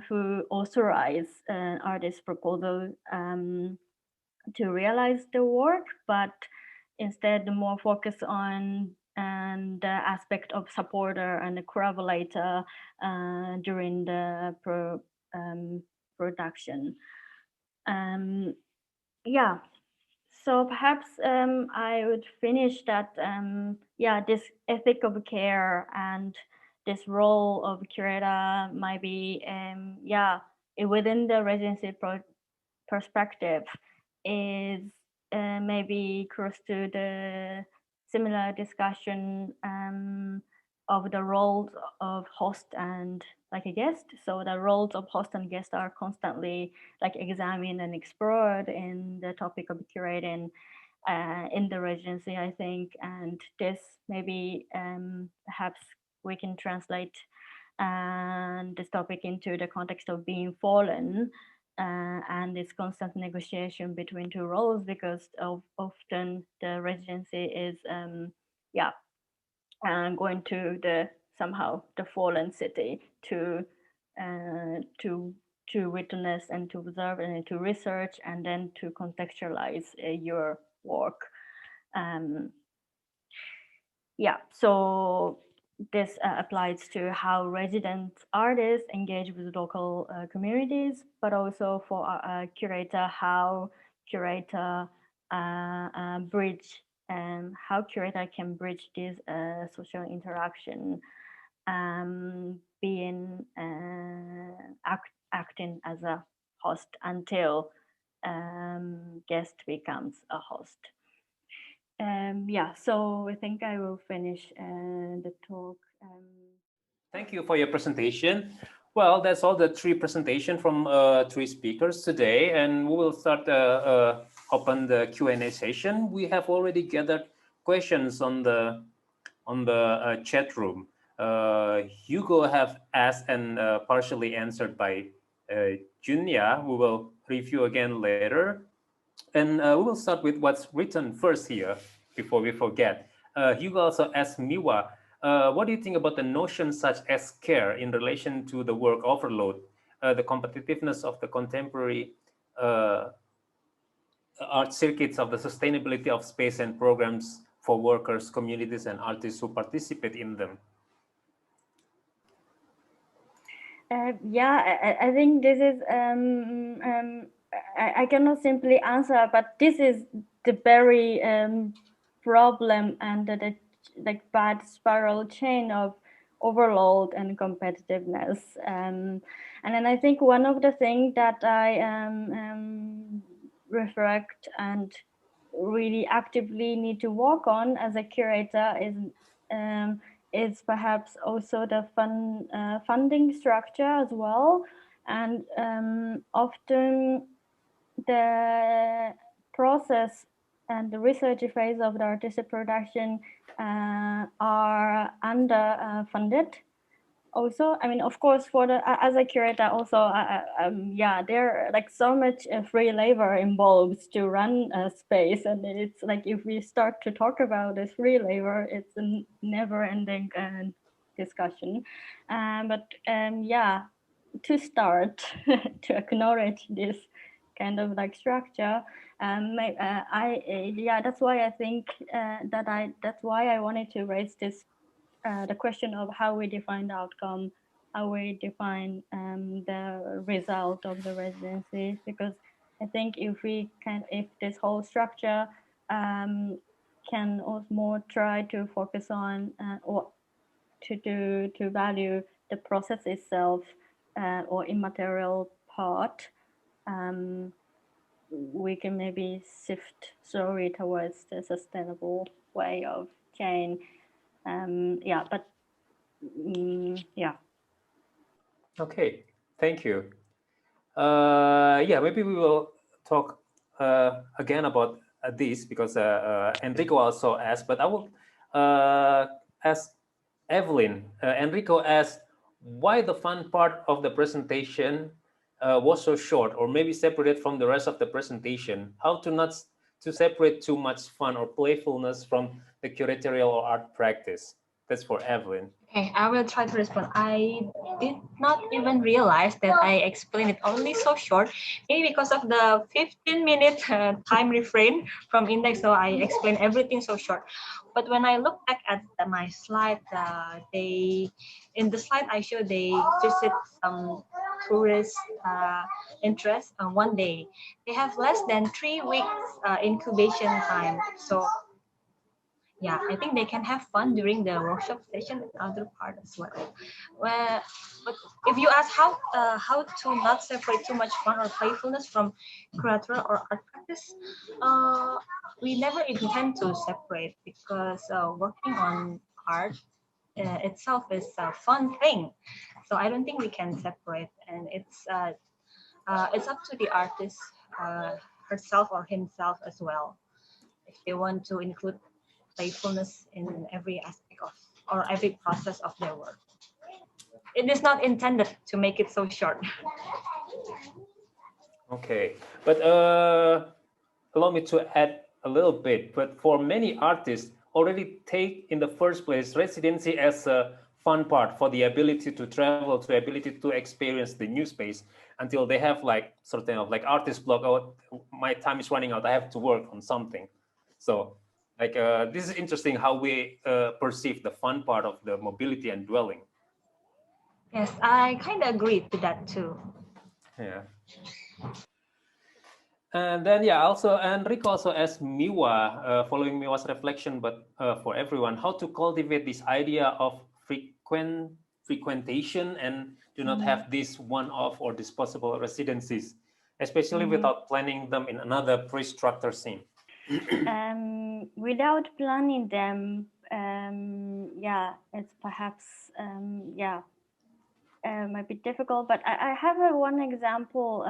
who authorize artist proposal to realize the work, but instead more focus on the aspect of supporter and the collaborator during the production. Yeah, so perhaps I would finish that, yeah, this ethic of care and this role of curator might be, yeah, within the residency perspective is maybe close to the similar discussion of the roles of host and like a guest. So the roles of host and guest are constantly like examined and explored in the topic of curating in the residency, I think. And this maybe perhaps we can translate this topic into the context of being fallen and this constant negotiation between two roles, because often the residency is yeah, going to the somehow the fallen city to witness and to observe and to research and then to contextualize your work. Yeah, so this applies to how resident artists engage with local communities, but also for a curator, how curator bridge and how curator can bridge this social interaction, being acting as a host until guest becomes a host. Yeah, so I think I will finish the talk. Thank you for your presentation. Well, that's all the three presentation from three speakers today, and we will start open the Q&A session. We have already gathered questions on the chat room. Hugo have asked and partially answered by Junya, we will review again later. And we will start with what's written first here before we forget. Hugo also asked Miwa, what do you think about the notion such as care in relation to the work overload, the competitiveness of the contemporary art circuits, of the sustainability of space and programs for workers, communities, and artists who participate in them? Yeah, I think this is, I cannot simply answer, but this is the very problem and the like bad spiral chain of overload and competitiveness. And then I think one of the things that I reflect and really actively need to work on as a curator is perhaps also the funding structure as well. And often the process and the research phase of the artistic production are underfunded. Also, I mean, of course, for the as a curator, also, yeah, there are like so much free labor involved to run a space, and it's like if we start to talk about this free labor, it's a never-ending discussion. But yeah, to start to acknowledge this kind of like structure, yeah, that's why I think that's why I wanted to raise this. The question of how we define the outcome, how we define the result of the residency, because I think if this whole structure can also more try to focus on or to value the process itself or immaterial part, we can maybe shift slowly towards the sustainable way of chain. Yeah, but yeah. Okay, thank you. Yeah, maybe we will talk again about this because Enrico also asked, but I will ask Evelyn. Enrico asked why the fun part of the presentation was so short, or maybe separated from the rest of the presentation. How to not to separate too much fun or playfulness from the curatorial or art practice. That's for Evelyn. Okay, I will try to respond. I did not even realize that I explained it only so short, maybe because of the 15-minute time refrain from Indeks, so I explained everything so short. But when I look back at my slide, in the slide I showed they visit some tourist interest on one day. They have less than 3 weeks incubation time. So yeah, I think they can have fun during the workshop session and other part as well. But if you ask how to not separate too much fun or playfulness from curatorial or art practice, we never intend to separate because working on art itself is a fun thing. So I don't think we can separate, and it's up to the artist herself or himself as well if they want to include playfulness in every aspect of or every process of their work. It is not intended to make it so short. Okay, but allow me to add a little bit. But for many artists, already take in the first place residency as a fun part for the ability to travel, to ability to experience the new space until they have like certain of like artist block. Oh, my time is running out. I have to work on something. So like this is interesting how we perceive the fun part of the mobility and dwelling. Yes, I kind of agree to that too. Yeah. And then, yeah, also Enrico also asked Miwa, following Miwa's reflection, but for everyone, how to cultivate this idea of frequentation and do not have this one-off or disposable residencies, especially without planning them in another pre-structured scene. Without planning them, yeah, it's perhaps, yeah, might be difficult, but I have one example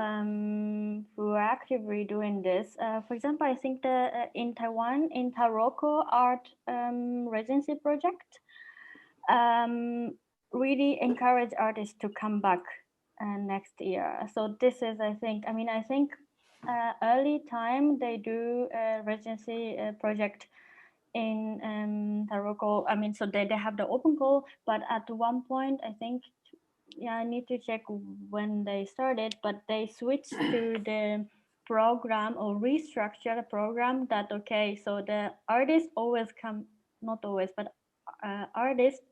who are actively doing this. For example, I think in Taiwan, in Taroko Art Residency Project, really encourage artists to come back next year. So this is, I think, early time they do a residency project in Taroko. So they have the open call, but at one point, I think, I need to check when they started, but they switched to the program or restructure the program that, okay, so the artists always come, not always, but artists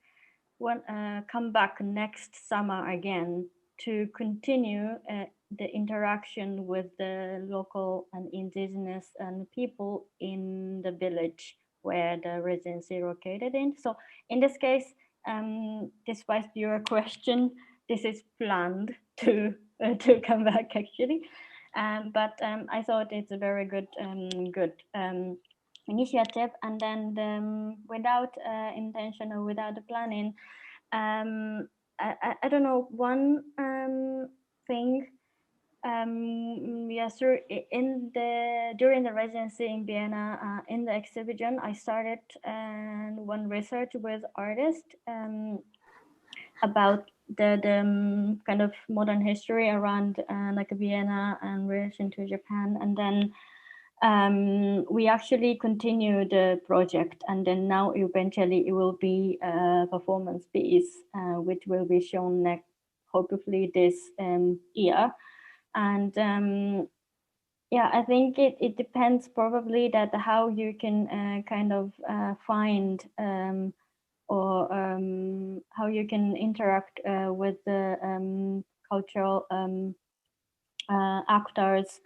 come back next summer again to continue the interaction with the local and indigenous and people in the village where the residency located in. So in this case, despite your question, this is planned to come back actually. But I thought it's a very good initiative, and then without intention or without the planning, I don't know, one thing. Yes, sir. During the residency in Vienna, in the exhibition, I started one research with artists about the kind of modern history around like Vienna and relation to Japan, and then we actually continue the project, and then now eventually it will be a performance piece which will be shown next, hopefully this year. And yeah, I think it depends probably that how you can kind of find or how you can interact with the cultural actors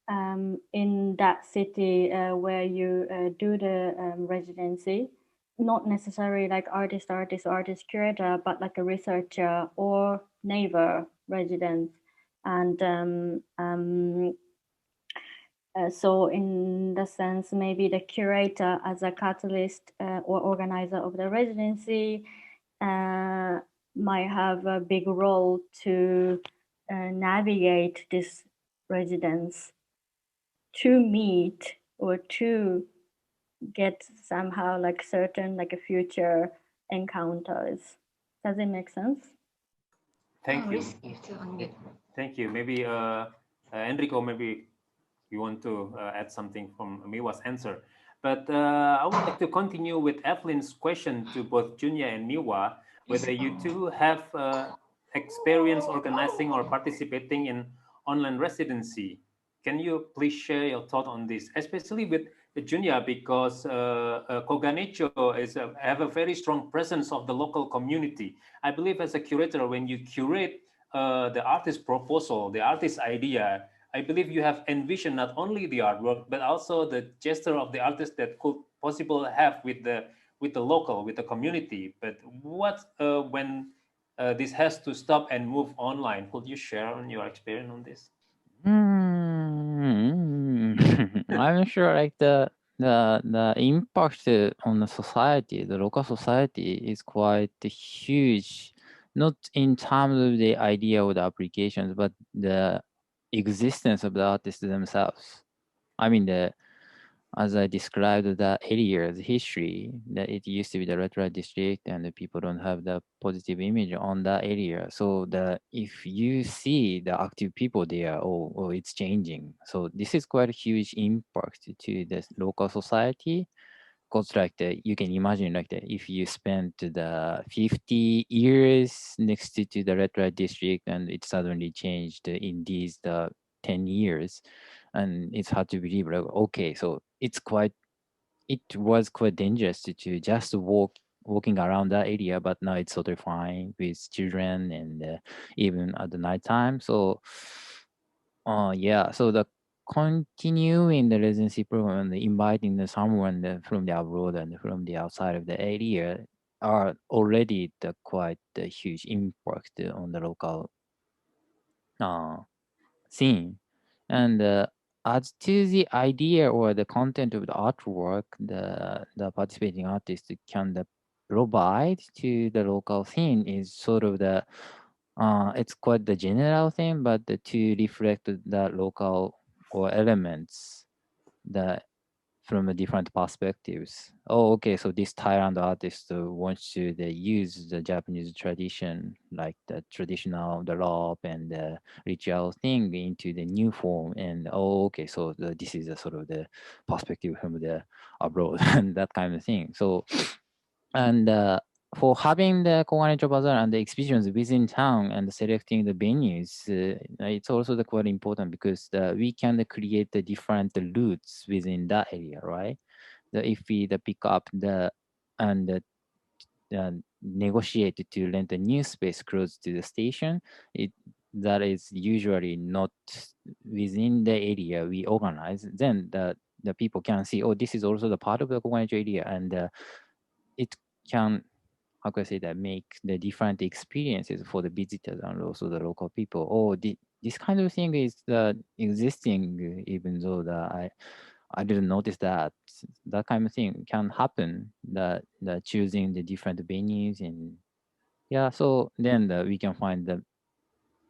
in that city where you do the residency. Not necessarily like artist or artist curator, but like a researcher or neighbor resident. And so in the sense, maybe the curator as a catalyst or organizer of the residency might have a big role to navigate this residence to meet or to get somehow like certain like a future encounters. Does it make sense? Thank you. Risky to unmute. Thank you. Maybe Enrico, maybe you want to add something from Miwa's answer. But I would like to continue with Evelyn's question to both Junya and Miwa, whether you two have experience organizing or participating in online residency. Can you please share your thought on this, especially with Junya, because Koganecho have a very strong presence of the local community. I believe as a curator, when you curate the artist proposal, the artist idea, I believe you have envisioned not only the artwork, but also the gesture of the artist that could possible have with the local, with the community. But what when this has to stop and move online? Could you share on your experience on this? I'm sure like the impact on the society, the local society is quite huge, not in terms of the idea or the applications, but the existence of the artists themselves. I mean, as I described the area's history, that it used to be the red light district, and the people don't have the positive image on that area. So if you see the active people there, oh, it's changing. So this is quite a huge impact to the local society. Because you can imagine if you spent the 50 years next to the red light district and it suddenly changed in these 10 years, and it's hard to believe okay, so it was quite dangerous to just walking around that area, but now it's totally fine with children and even at the nighttime. So yeah, so the continuing the residency program and inviting someone from the abroad and from the outside of the area are already quite a huge impact on the local scene. And as to the idea or the content of the artwork, the participating artist can provide to the local scene is sort of it's quite the general thing, but to reflect the local or elements that from a different perspectives. Oh, okay, so this Thailand artist wants to use the Japanese tradition, like the traditional, the rope and the ritual thing into the new form. And oh, okay, so this is a sort of the perspective from the abroad and that kind of thing. So, and for having the Koganecho Bazaar and the exhibitions within town and selecting the venues, it's also quite important because we can create the different routes within that area, right? If we pick up and negotiate to rent a new space close to the station, that is usually not within the area we organize. Then the people can see, oh, this is also the part of the Koganecho area, and it can, how can I say that, make the different experiences for the visitors and also the local people. Oh, this kind of thing is existing, even though I didn't notice that. That kind of thing can happen. That choosing the different venues, and yeah, so then we can find the,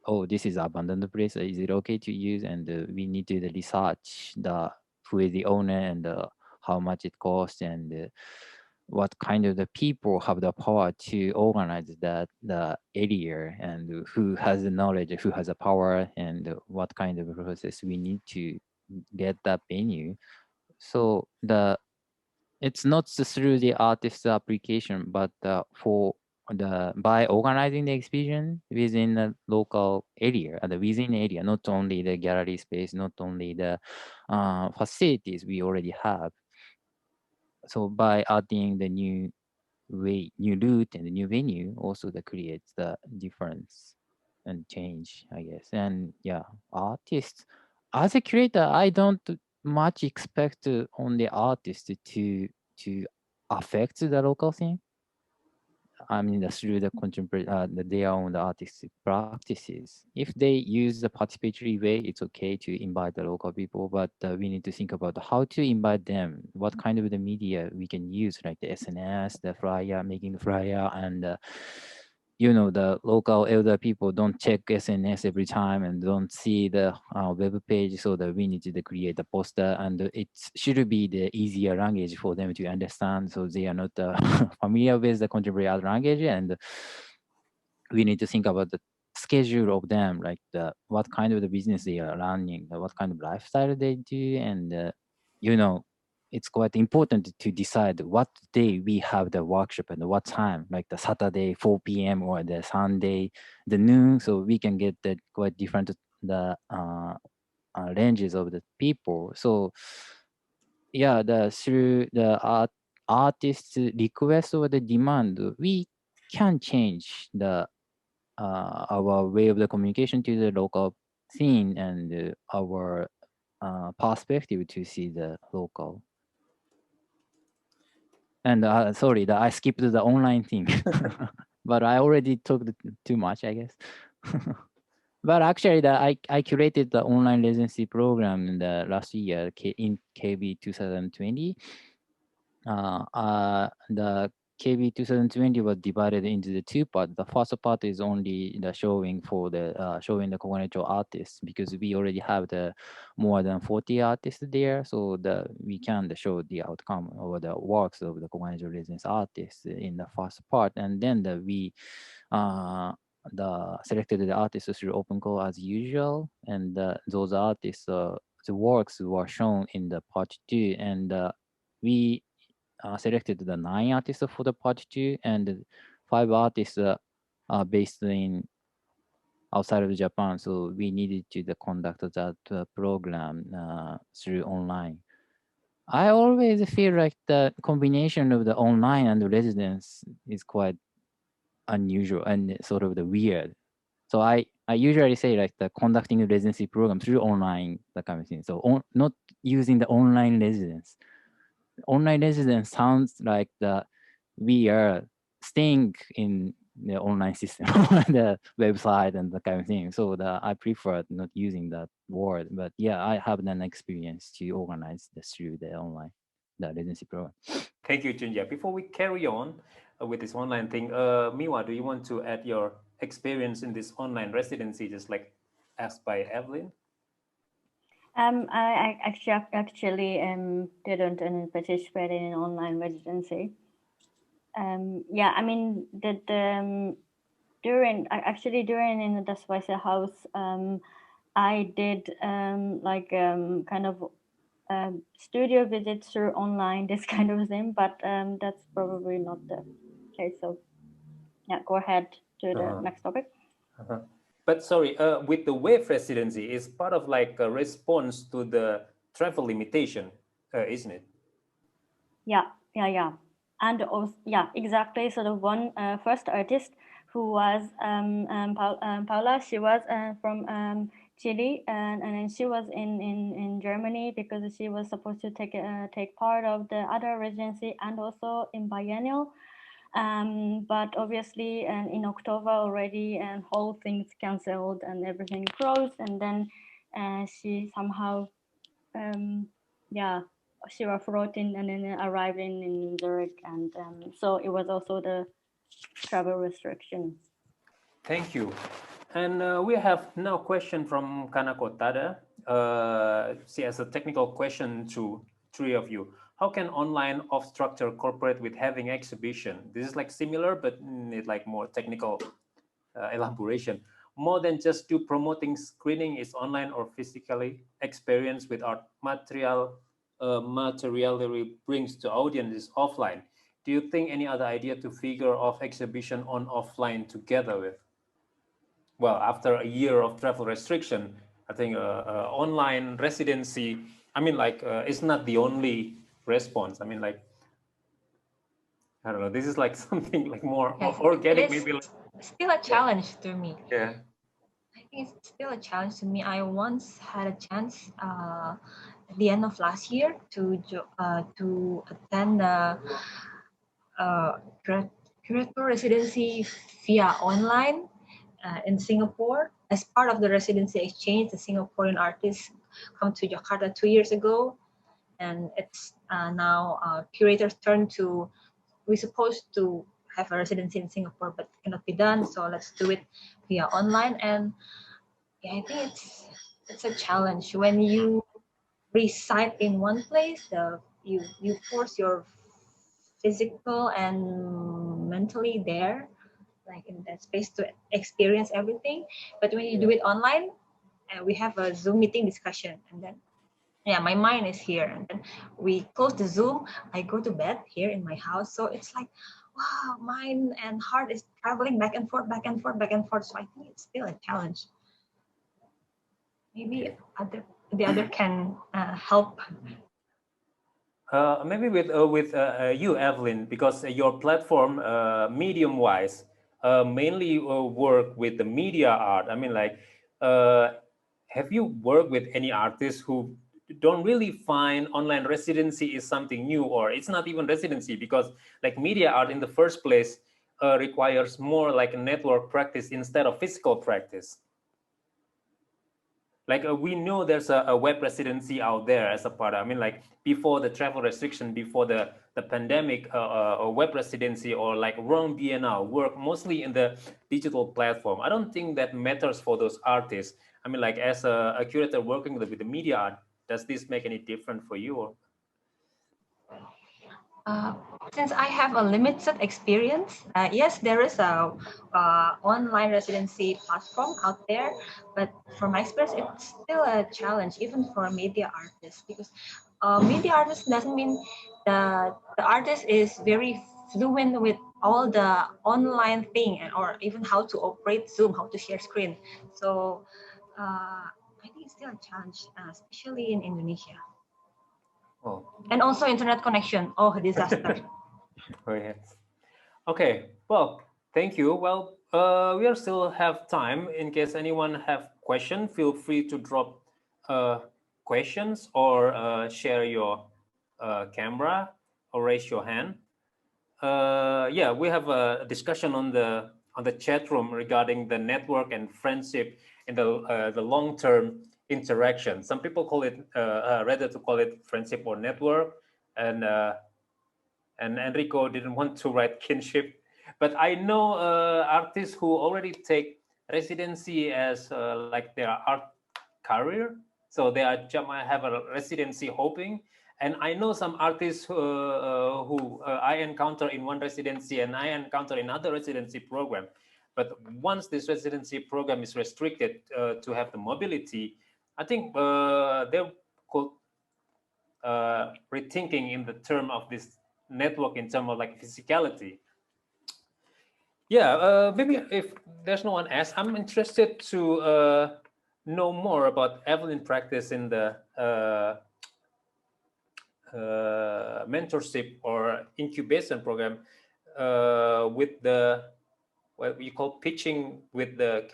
oh, this is abandoned place. Is it okay to use? And we need to research who is the owner and how much it costs, and what kind of the people have the power to organize the area, and who has the knowledge, who has the power, and what kind of process we need to get that venue. So it's not through the artist application, but by organizing the exhibition within the local area, the within area, not only the gallery space, not only the facilities we already have. So by adding the new route and the new venue, also that creates the difference and change, I guess. And yeah, artists, as a curator, I don't much expect on the artist to affect the local thing. I mean, through the contemporary, their own artistic practices. If they use the participatory way, it's okay to invite the local people, but we need to think about how to invite them, what kind of the media we can use, like the SNS, the flyer, making the flyer, and the local elder people don't check SNS every time and don't see the web page, so that we need to create a poster, and it should be the easier language for them to understand, so they are not familiar with the contemporary art language, and we need to think about the schedule of them, like what kind of the business they are running, what kind of lifestyle they do, and it's quite important to decide what day we have the workshop and what time, like the Saturday 4 p.m. or the Sunday the noon, so we can get the quite different ranges of the people. So yeah, through the artist's request or the demand, we can change our way of the communication to the local scene, and our perspective to see the local. And sorry, I skipped the online thing, but I already talked too much, I guess. But actually, I curated the online residency program in the last year in KB 2020. The KB 2020 was divided into the two parts. The first part is only the showing for the showing the Koganecho artists, because we already have the more than 40 artists there, so we can show the outcome or the works of the Koganecho residence artists in the first part, and then we selected the artists through open call as usual, and those artists the works were shown in the part 2, and we selected the 9 artists for the part 2, and 5 artists are based in outside of Japan. So we needed to conduct that program through online. I always feel like the combination of the online and the residence is quite unusual and sort of the weird. So I usually say like the conducting a residency program through online, that kind of thing. So not using the online residence. Online residence sounds like we are staying in the online system, the website and that kind of thing. So I prefer not using that word, but yeah, I have an experience to organize this through the online, the residency program. Thank you, Junya. Before we carry on with this online thing, Miwa, do you want to add your experience in this online residency, just like asked by Evelyn? I actually didn't participate in an online residency. Yeah, I mean during in the Schweizer House, I did kind of studio visits through online, this kind of thing, but that's probably not the case. So yeah, go ahead to the next topic. But sorry, with the wave residency, is part of like a response to the travel limitation, isn't it? Yeah. And also, yeah, exactly. So the one first artist who was Paula, she was from Chile, and then she was in Germany because she was supposed to take part of the other residency and also in biennial. But obviously, and in October already, and whole things canceled and everything closed, and then she somehow, she was floating and then arrived in Zurich, and so it was also the travel restrictions. Thank you. And we have now a question from Kanako Tada. She has a technical question to three of you. How can online off-structure cooperate with having exhibition? This is like similar, but need like more technical elaboration. More than just do promoting screening is online or physically experience with art materially brings to audience is offline. Do you think any other idea to figure of exhibition on offline together with? Well, after a year of travel restriction, I think online residency, I mean, like, it's not the only response. I mean, like, I don't know, this is like something like more Yes, organic, it is maybe. Like, still a challenge to me. yeah. I think it's still a challenge to me. I once had a chance at the end of last year to attend a curator residency via online in Singapore. As part of the residency exchange, the Singaporean artists come to Jakarta 2 years ago, and it's now curator's turn to. We're supposed to have a residency in Singapore, but it cannot be done. So let's do it via online. And yeah, I think it's a challenge when you reside in one place. You force your physical and mentally there, like in that space to experience everything. But when you do it online, we have a Zoom meeting discussion, and then yeah, my mind is here, and then we close the Zoom. I go to bed here in my house, so it's like, wow, mind and heart is traveling back and forth, back and forth, back and forth. So I think it's still a challenge. Maybe the other can help. Maybe with you, Evelyn, because your platform, medium-wise, mainly work with the media art. I mean, like, have you worked with any artists who don't really find online residency is something new, or it's not even residency, because like media art in the first place requires more like a network practice instead of physical practice? Like we know there's a web residency out there as a part. I mean, like before the travel restriction, before the pandemic, a web residency or like Rome Biennale work mostly in the digital platform. I don't think that matters for those artists. I mean, like as a curator working with the media art, does this make any difference for you? Or? Since I have a limited experience, yes, there is a online residency platform out there, but from my experience, it's still a challenge, even for a media artist, because media artist doesn't mean the artist is very fluent with all the online thing, or even how to operate Zoom, how to share screen. So I think it's still a challenge, especially in Indonesia. Oh. And also internet connection. Oh, disaster. Oh, yeah. Okay, well, thank you. Well, we are still have time. In case anyone have question, feel free to drop questions or share your camera or raise your hand. Yeah, we have a discussion on the chat room regarding the network and friendship and the long-term interaction. Some people call it rather to call it friendship or network, and Enrico didn't want to write kinship, but I know artists who already take residency as like their art career. So they are might have a residency hopping. And I know some artists who I encounter in one residency and I encounter in another residency program. But once this residency program is restricted to have the mobility, I think they could rethinking in the term of this network in terms of like physicality. Yeah, maybe if there's no one else, I'm interested to know more about Evelyn practice in the mentorship or incubation program with the what we call pitching with the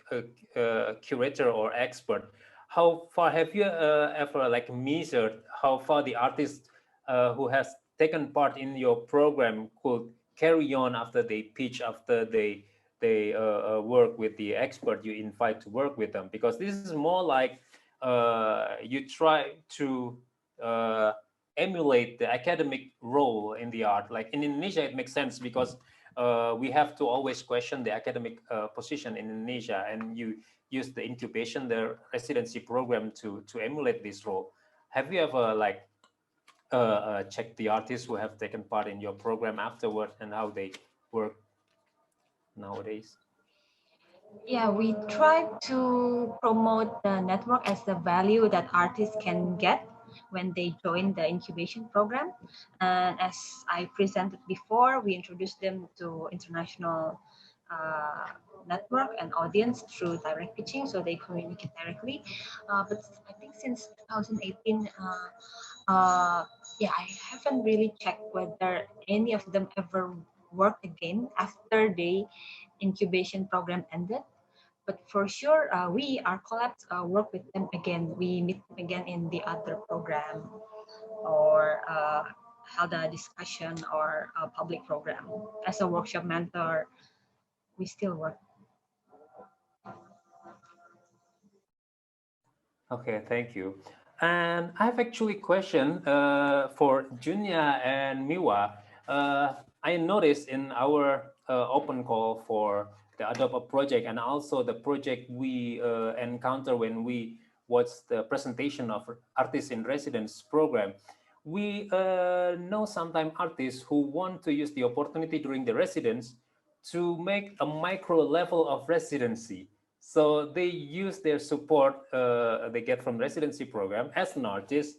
curator or expert. How far have you ever like measured how far the artist who has taken part in your program could carry on after they pitch, after they work with the expert you invite to work with them? Because this is more like you try to emulate the academic role in the art. Like in Indonesia, it makes sense because we have to always question the academic position in Indonesia, and you use the incubation, the residency program to emulate this role. Have you ever like checked the artists who have taken part in your program afterward and how they work nowadays? Yeah, we try to promote the network as the value that artists can get when they join the incubation program. And as I presented before, we introduced them to international network and audience through direct pitching, so they communicate directly. But I think since 2018, yeah, I haven't really checked whether any of them ever worked again after the incubation program ended. But for sure, we, our collabs, work with them again. We meet them again in the other program or held a discussion or a public program. As a workshop mentor, we still work. Okay, thank you. And I have actually a question for Junya and Miwa. I noticed in our open call for the Adopt a project and also the project we encounter when we watch the presentation of Artists in Residence program, we know sometimes artists who want to use the opportunity during the residence to make a micro level of residency. So they use their support they get from residency program as an artist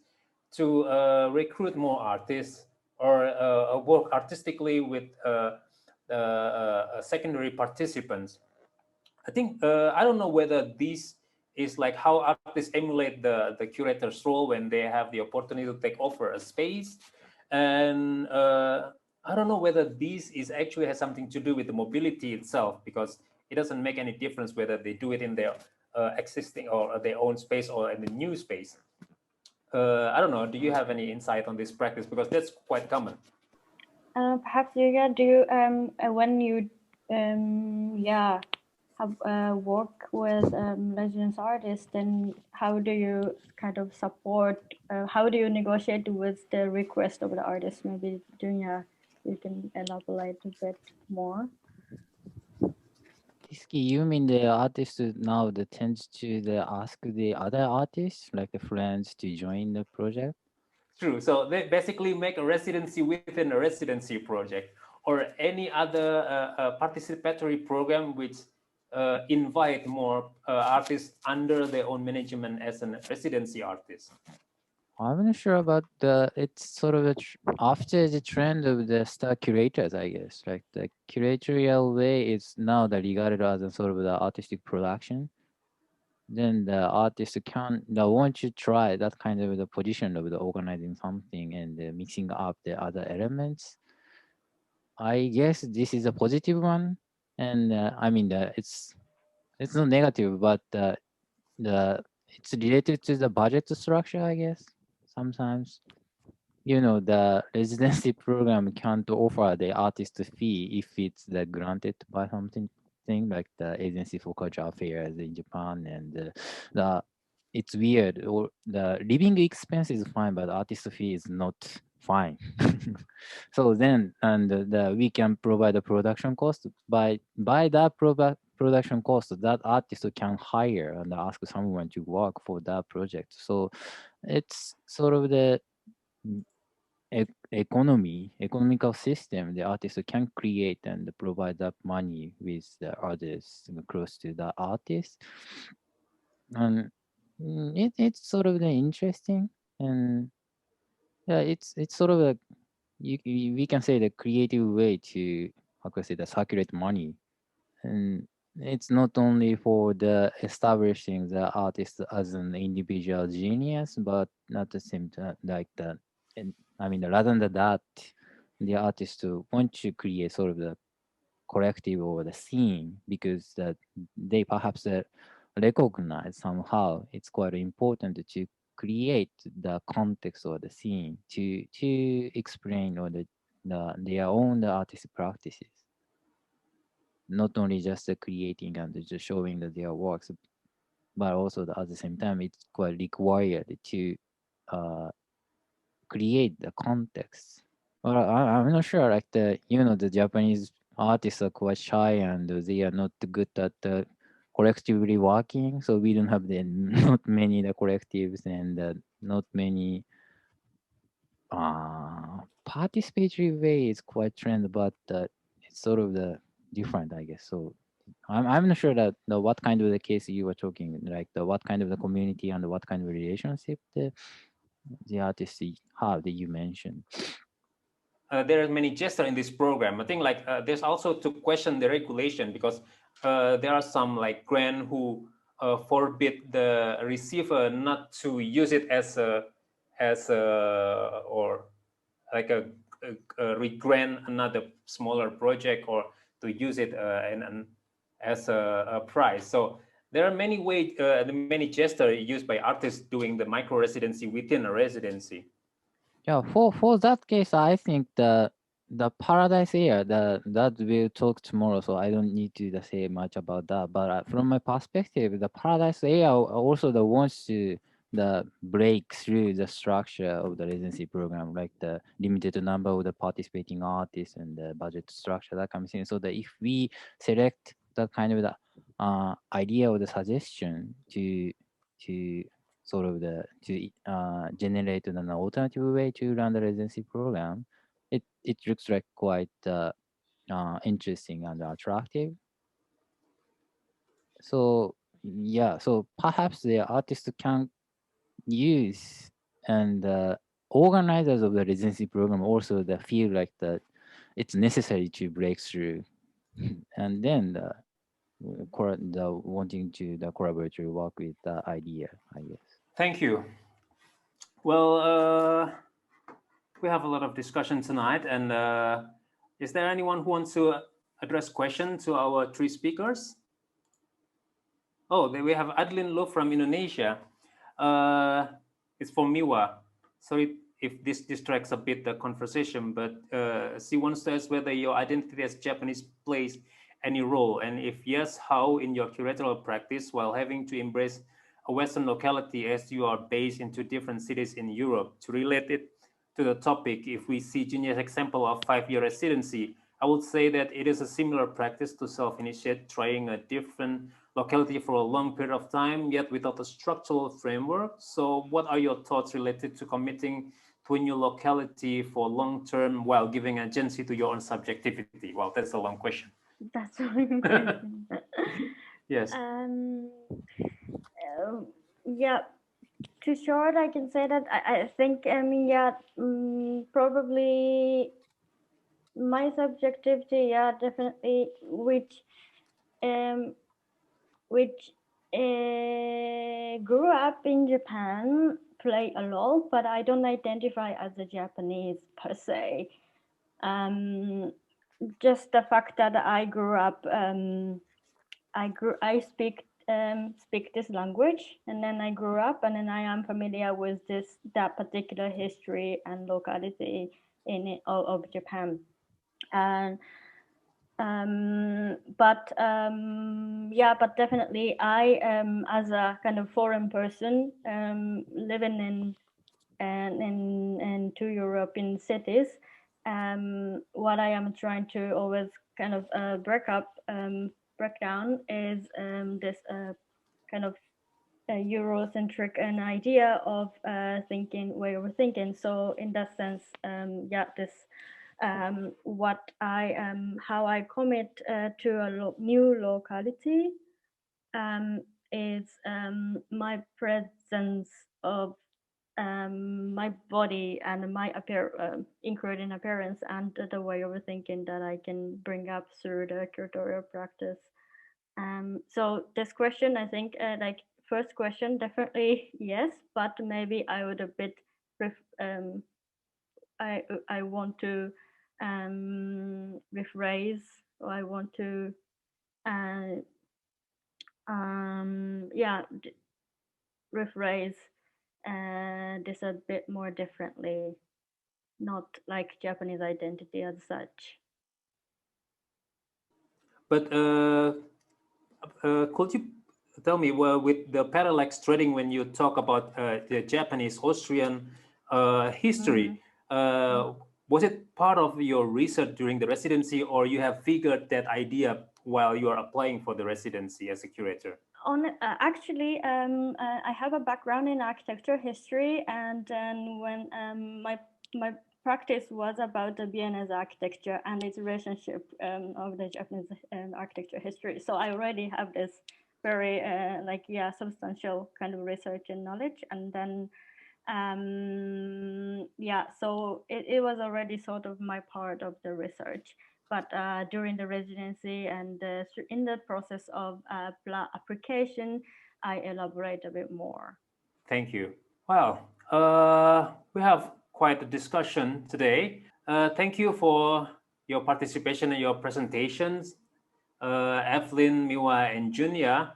to recruit more artists or work artistically with secondary participants. I think I don't know whether this is like how artists emulate the curator's role when they have the opportunity to take over a space, and I don't know whether this is actually has something to do with the mobility itself, because it doesn't make any difference whether they do it in their existing or their own space or in the new space. I don't know. Do you have any insight on this practice? Because that's quite common. Perhaps Julia, do you when you yeah have work with residence artists, then how do you kind of support? How do you negotiate with the request of the artist? Maybe Junya, you can elaborate a bit more. You mean the artist now that tends to ask the other artists, like the friends, to join the project? True. So they basically make a residency within a residency project or any other participatory program which invite more artists under their own management as a residency artist. I'm not sure about it's sort of after the trend of the star curators, I guess. Like the curatorial way is now regarded as a sort of the artistic production. Then the artist want you try that kind of the position of the organizing something and mixing up the other elements. I guess this is a positive one, and I mean it's not negative, but it's related to the budget structure, I guess. Sometimes, the residency program can't offer the artist fee if it's granted by something like the Agency for Cultural Affairs in Japan, and it's weird. Or the living expense is fine, but artist fee is not fine. So then, and we can provide the production cost. By that production cost, that artist can hire and ask someone to work for that project. So it's sort of the economical system the artist can create and provide that money with the others close to the artist. And it's sort of the interesting, and yeah, it's sort of a we can say the creative way to, how can I say, the circulate money. And it's not only for the establishing the artist as an individual genius, but at the same time, like the, and I mean, rather than that, the artist want to create sort of the collective or the scene, because that they perhaps recognize somehow it's quite important to create the context or the scene to explain or their own artistic practices, not only just creating and just showing their works, but also at the same time it's quite required to uh, create the context. Well, I'm not sure, like the Japanese artists are quite shy and they are not good at collectively working, so we don't have the not many the collectives and not many participatory way is quite trend, but it's sort of the different, I guess. So I'm not sure that what kind of the case you were talking, like what kind of the community and what kind of relationship the artists have that you mentioned. There are many gestures in this program. I think like there's also to question the regulation, because there are some like grant who forbid the receiver not to use it as a or like a re-grant another smaller project, or to use it as a prize. So there are many ways, many gestures used by artists doing the micro residency within a residency. Yeah, for that case, I think the paradise air that we'll talk tomorrow, so I don't need to say much about that. But from my perspective, the paradise air also the wants to the break through the structure of the residency program, like the limited number of the participating artists and the budget structure that comes in. So that if we select that kind of the idea or the suggestion to sort of to generate an alternative way to run the residency program, it looks like quite interesting and attractive. So yeah, so perhaps the artist can use and organizers of the residency program also the feel like that it's necessary to break through, and then the wanting to the collaborator work with the idea, I guess. Thank you. Well, we have a lot of discussion tonight, and is there anyone who wants to address questions to our three speakers? Oh, we have Adeline Lo from Indonesia. It's for Miwa. Sorry if this distracts a bit the conversation, but she wants to ask whether your identity as Japanese plays any role, and if yes, how in your curatorial practice while having to embrace a Western locality as you are based in two different cities in Europe. To relate it to the topic, if we see Junya's example of 5-year residency, I would say that it is a similar practice to self-initiate, trying a different locality for a long period of time, yet without a structural framework. So what are your thoughts related to committing to a new locality for long term while giving agency to your own subjectivity? Well, that's a long question. That's a long question. Yes. Yeah, to short, I can say that I think, probably my subjectivity, definitely, which grew up in Japan, play a role, but I don't identify as a Japanese per se. Just the fact that I grew up, I speak this language, and then I grew up, and then I am familiar with that particular history and locality of Japan. And but definitely I as a kind of foreign person living in two European cities, what I am trying to always kind of break down is this kind of Eurocentric an idea of way of thinking. So in that sense, yeah, this what I how I commit to a new locality is my presence of my body and my including appearance and the way of thinking that I can bring up through the curatorial practice. So this question, I think, like first question, definitely yes, but maybe I would a bit, I want to rephrase, or I want to, yeah, rephrase this a bit more differently, not like Japanese identity as such. But could you tell me, well, with the parallax trading, when you talk about the Japanese Austrian history, was it part of your research during the residency, or you have figured that idea while you are applying for the residency as a curator? Actually, I have a background in architecture history, and then when my practice was about the Viennese architecture and its relationship of the Japanese architecture history. So I already have this very substantial kind of research and knowledge, and then yeah, so it was already sort of my part of the research. But during the residency and in the process of application, I elaborate a bit more. Thank you. Well, we have quite a discussion today. Thank you for your participation and your presentations, Evelyn, Miwa, and Junya.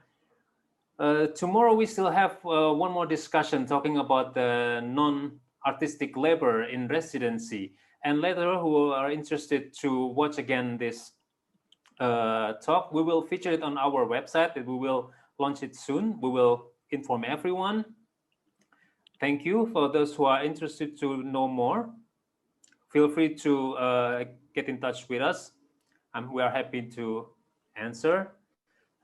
Tomorrow we still have one more discussion talking about the non-artistic labor in residency. And later, who are interested to watch again this talk, we will feature it on our website and we will launch it soon. We will inform everyone. Thank you. For those who are interested to know more, feel free to get in touch with us. We are happy to answer.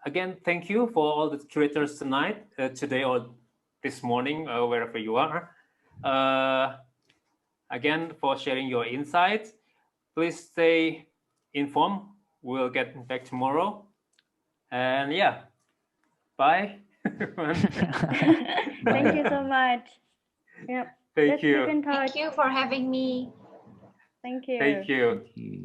Again, thank you for all the curators tonight, today or this morning, wherever you are. Again, for sharing your insights. Please stay informed. We'll get back tomorrow. And yeah, bye. Thank you so much. Yep. Thank you. Thank you for having me. Thank you. Thank you. Thank you.